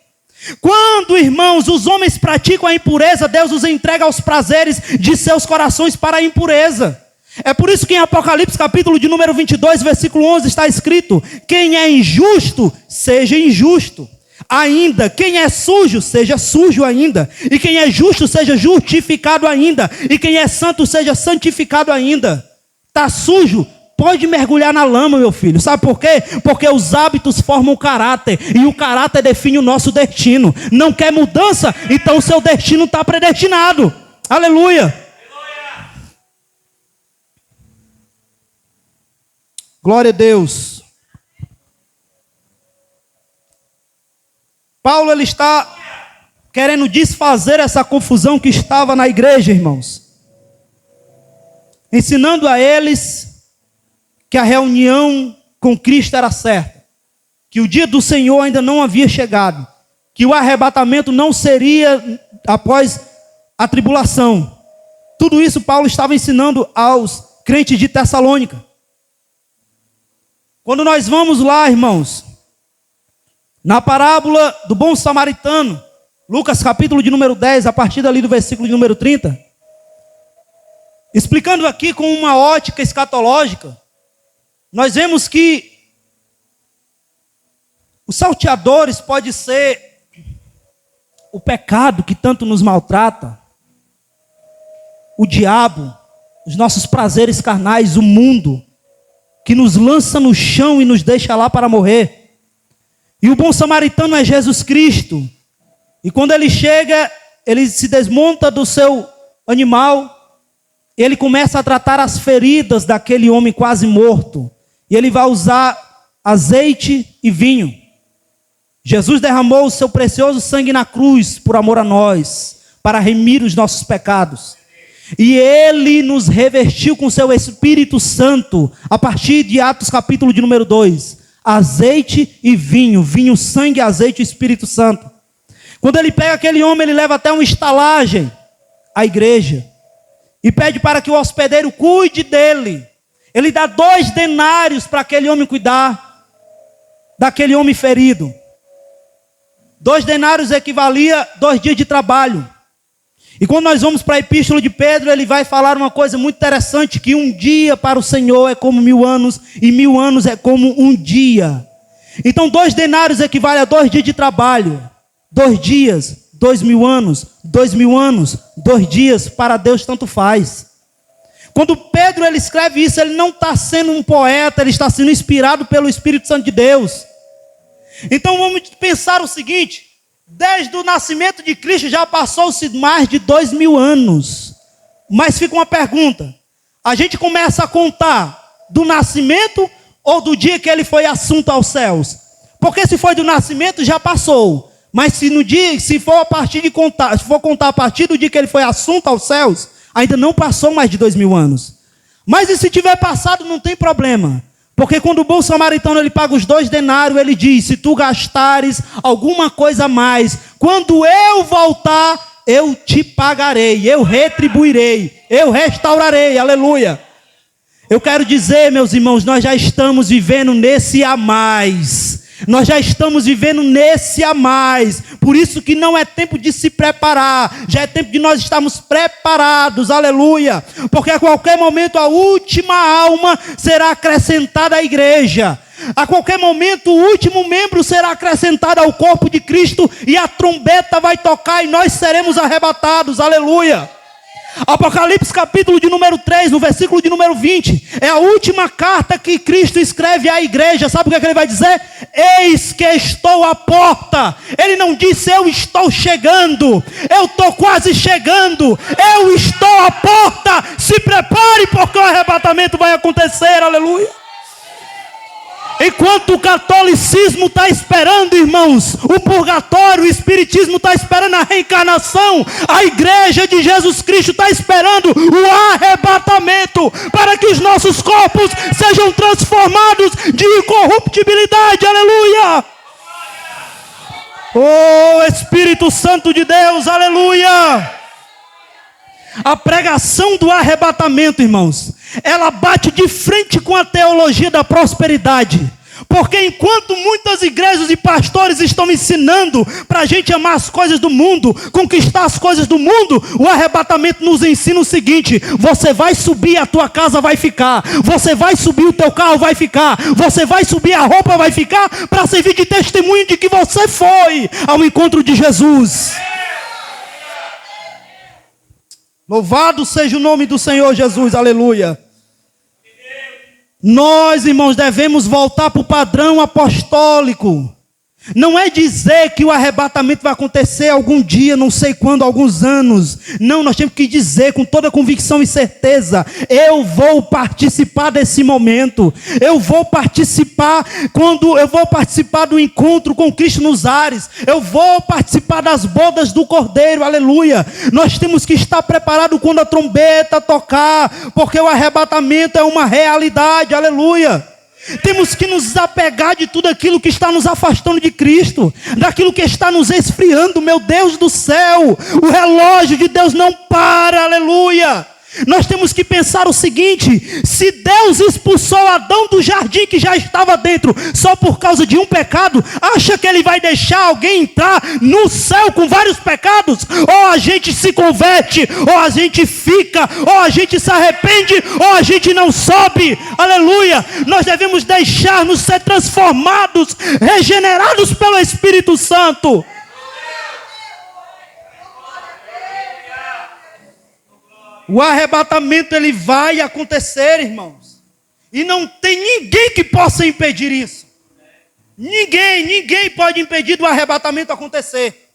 Quando, irmãos, os homens praticam a impureza, Deus os entrega aos prazeres de seus corações para a impureza. É por isso que em Apocalipse capítulo de número 22, versículo 11 está escrito: quem é injusto, seja injusto. Ainda, quem é sujo, seja sujo ainda. E quem é justo, seja justificado ainda. E quem é santo, seja santificado ainda. Está sujo? Pode mergulhar na lama, meu filho. Sabe por quê? Porque os hábitos formam o caráter. E o caráter define o nosso destino. Não quer mudança? Então o seu destino está predestinado. Aleluia. Glória a Deus. Paulo, ele está querendo desfazer essa confusão que estava na igreja, irmãos. Ensinando a eles que a reunião com Cristo era certa, que o dia do Senhor ainda não havia chegado, que o arrebatamento não seria após a tribulação. Tudo isso Paulo estava ensinando aos crentes de Tessalônica. Quando nós vamos lá, irmãos, na parábola do bom samaritano, Lucas capítulo de número 10, a partir dali do versículo de número 30, explicando aqui com uma ótica escatológica, nós vemos que os salteadores pode ser o pecado que tanto nos maltrata, o diabo, os nossos prazeres carnais, o mundo, que nos lança no chão e nos deixa lá para morrer. E o bom samaritano é Jesus Cristo. E quando ele chega, ele se desmonta do seu animal, ele começa a tratar as feridas daquele homem quase morto. E ele vai usar azeite e vinho. Jesus derramou o seu precioso sangue na cruz por amor a nós, para remir os nossos pecados. E ele nos revestiu com seu Espírito Santo, a partir de Atos capítulo de número 2. Azeite e vinho, vinho, sangue, azeite e Espírito Santo. Quando ele pega aquele homem, ele leva até uma estalagem, a igreja, e pede para que o hospedeiro cuide dele. Ele dá 2 denários para aquele homem cuidar daquele homem ferido. 2 denários equivalia 2 dias de trabalho. E quando nós vamos para a epístola de Pedro, ele vai falar uma coisa muito interessante, que um dia para o Senhor é como 1000 anos, e 1000 anos é como um dia. Então 2 denários equivale a 2 dias de trabalho. 2 dias, 2.000 anos, 2.000 anos, 2 dias, para Deus tanto faz. Quando Pedro ele escreve isso, ele não está sendo um poeta, ele está sendo inspirado pelo Espírito Santo de Deus. Então vamos pensar o seguinte: desde o nascimento de Cristo já passou-se mais de 2.000 anos. Mas fica uma pergunta: a gente começa a contar do nascimento ou do dia que ele foi assunto aos céus? Porque se foi do nascimento já passou. Mas se for contar a partir do dia que ele foi assunto aos céus, ainda não passou mais de 2.000 anos. Mas e se tiver passado, não tem problema. Porque quando o bom samaritano ele paga os 2 denários, ele diz: se tu gastares alguma coisa a mais, quando eu voltar, eu te pagarei, eu retribuirei, eu restaurarei. Aleluia. Eu quero dizer, meus irmãos, nós já estamos vivendo nesse a mais. Nós já estamos vivendo nesse a mais. Por isso que não é tempo de se preparar. Já é tempo de nós estarmos preparados. Aleluia. Porque a qualquer momento a última alma será acrescentada à igreja. A qualquer momento o último membro será acrescentado ao corpo de Cristo. E a trombeta vai tocar e nós seremos arrebatados. Aleluia. Apocalipse capítulo de número 3, no versículo de número 20, é a última carta que Cristo escreve à igreja. Sabe o que é que ele vai dizer? Eis que estou à porta. Ele não disse eu estou chegando, eu estou quase chegando, eu estou à porta. Se prepare porque o arrebatamento vai acontecer. Aleluia. Enquanto o catolicismo está esperando, irmãos, o purgatório, o espiritismo está esperando a reencarnação, a igreja de Jesus Cristo está esperando o arrebatamento, para que os nossos corpos sejam transformados de incorruptibilidade. Aleluia! Oh Espírito Santo de Deus, aleluia! A pregação do arrebatamento, irmãos, ela bate de frente com a teologia da prosperidade. Porque enquanto muitas igrejas e pastores estão ensinando para a gente amar as coisas do mundo, conquistar as coisas do mundo, o arrebatamento nos ensina o seguinte: você vai subir, a tua casa vai ficar, você vai subir, o teu carro vai ficar, você vai subir, a roupa vai ficar, para servir de testemunho de que você foi ao encontro de Jesus. Louvado seja o nome do Senhor Jesus, aleluia. Nós, irmãos, devemos voltar para o padrão apostólico. Não é dizer que o arrebatamento vai acontecer algum dia, não sei quando, alguns anos. Não, nós temos que dizer com toda convicção e certeza: eu vou participar desse momento. Eu vou participar do encontro com Cristo nos ares. Eu vou participar das bodas do Cordeiro, aleluia. Nós temos que estar preparados quando a trombeta tocar, porque o arrebatamento é uma realidade, aleluia. Temos que nos apegar de tudo aquilo que está nos afastando de Cristo, daquilo que está nos esfriando. Meu Deus do céu, o relógio de Deus não para, aleluia. Nós temos que pensar o seguinte: se Deus expulsou Adão do jardim que já estava dentro só por causa de um pecado, acha que ele vai deixar alguém entrar no céu com vários pecados? Ou a gente se converte, ou a gente fica, ou a gente se arrepende, ou a gente não sobe, aleluia. Nós devemos deixar-nos ser transformados, regenerados pelo Espírito Santo. O arrebatamento ele vai acontecer, irmãos. E não tem ninguém que possa impedir isso. Ninguém pode impedir do arrebatamento acontecer.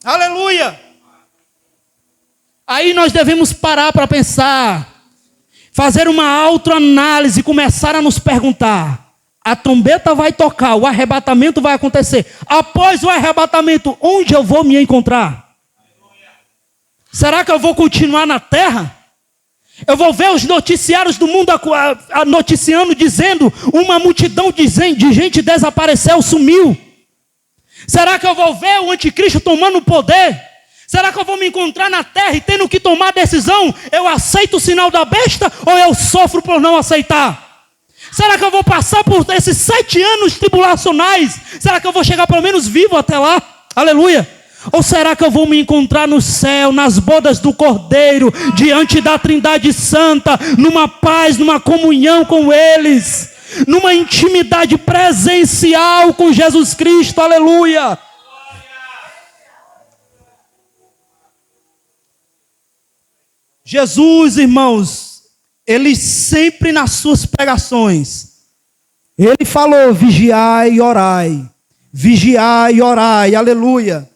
Aleluia. Aí nós devemos parar para pensar, fazer uma autoanálise, começar a nos perguntar: a trombeta vai tocar, o arrebatamento vai acontecer. Após o arrebatamento, onde eu vou me encontrar? Será que eu vou continuar na terra? Eu vou ver os noticiários do mundo noticiando, dizendo uma multidão de gente desapareceu, sumiu. Será que eu vou ver o anticristo tomando o poder? Será que eu vou me encontrar na terra e tendo que tomar decisão? Eu aceito o sinal da besta ou eu sofro por não aceitar? Será que eu vou passar por esses 7 anos tribulacionais? Será que eu vou chegar pelo menos vivo até lá? Aleluia. Ou será que eu vou me encontrar no céu, nas bodas do Cordeiro, diante da Trindade Santa, numa paz, numa comunhão com eles? numa intimidade presencial com Jesus Cristo, aleluia. Jesus, irmãos, ele sempre nas suas pregações, ele falou: vigiai e orai, aleluia.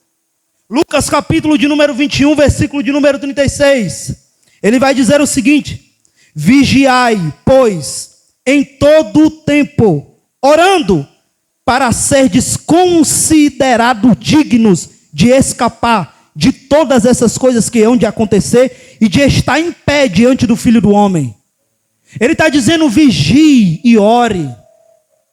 Lucas capítulo de número 21, versículo de número 36, ele vai dizer o seguinte: vigiai, pois, em todo o tempo, orando, para serdes considerados dignos de escapar de todas essas coisas que hão de acontecer e de estar em pé diante do Filho do Homem. Ele está dizendo: vigie e ore.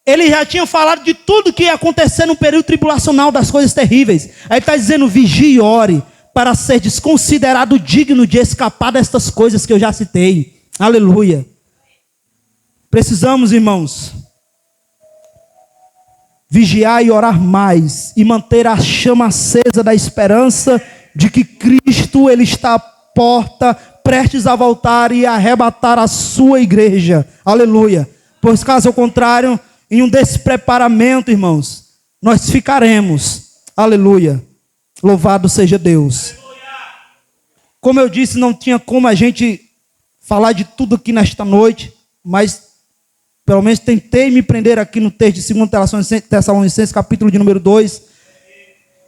Ele já tinha falado de tudo que ia acontecer no período tribulacional, das coisas terríveis. Aí ele está dizendo: vigie e ore, para ser desconsiderado digno de escapar destas coisas que eu já citei. Aleluia. Precisamos, irmãos, vigiar e orar mais, e manter a chama acesa da esperança de que Cristo, ele está à porta, prestes a voltar e arrebatar a sua igreja. Aleluia. Pois caso contrário, em um despreparamento, irmãos, nós ficaremos. Aleluia. Louvado seja Deus. Como eu disse, não tinha como a gente falar de tudo aqui nesta noite, mas pelo menos tentei me prender aqui no texto de 2 Tessalonicenses, capítulo de número 2,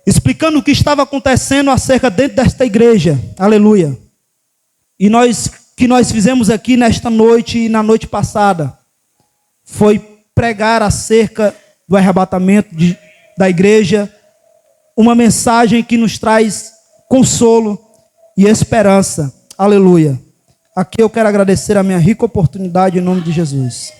explicando o que estava acontecendo acerca dentro desta igreja. Aleluia. E que nós fizemos aqui nesta noite e na noite passada foi pregar acerca do arrebatamento da igreja, uma mensagem que nos traz consolo e esperança. Aleluia. Aqui eu quero agradecer a minha rica oportunidade em nome de Jesus.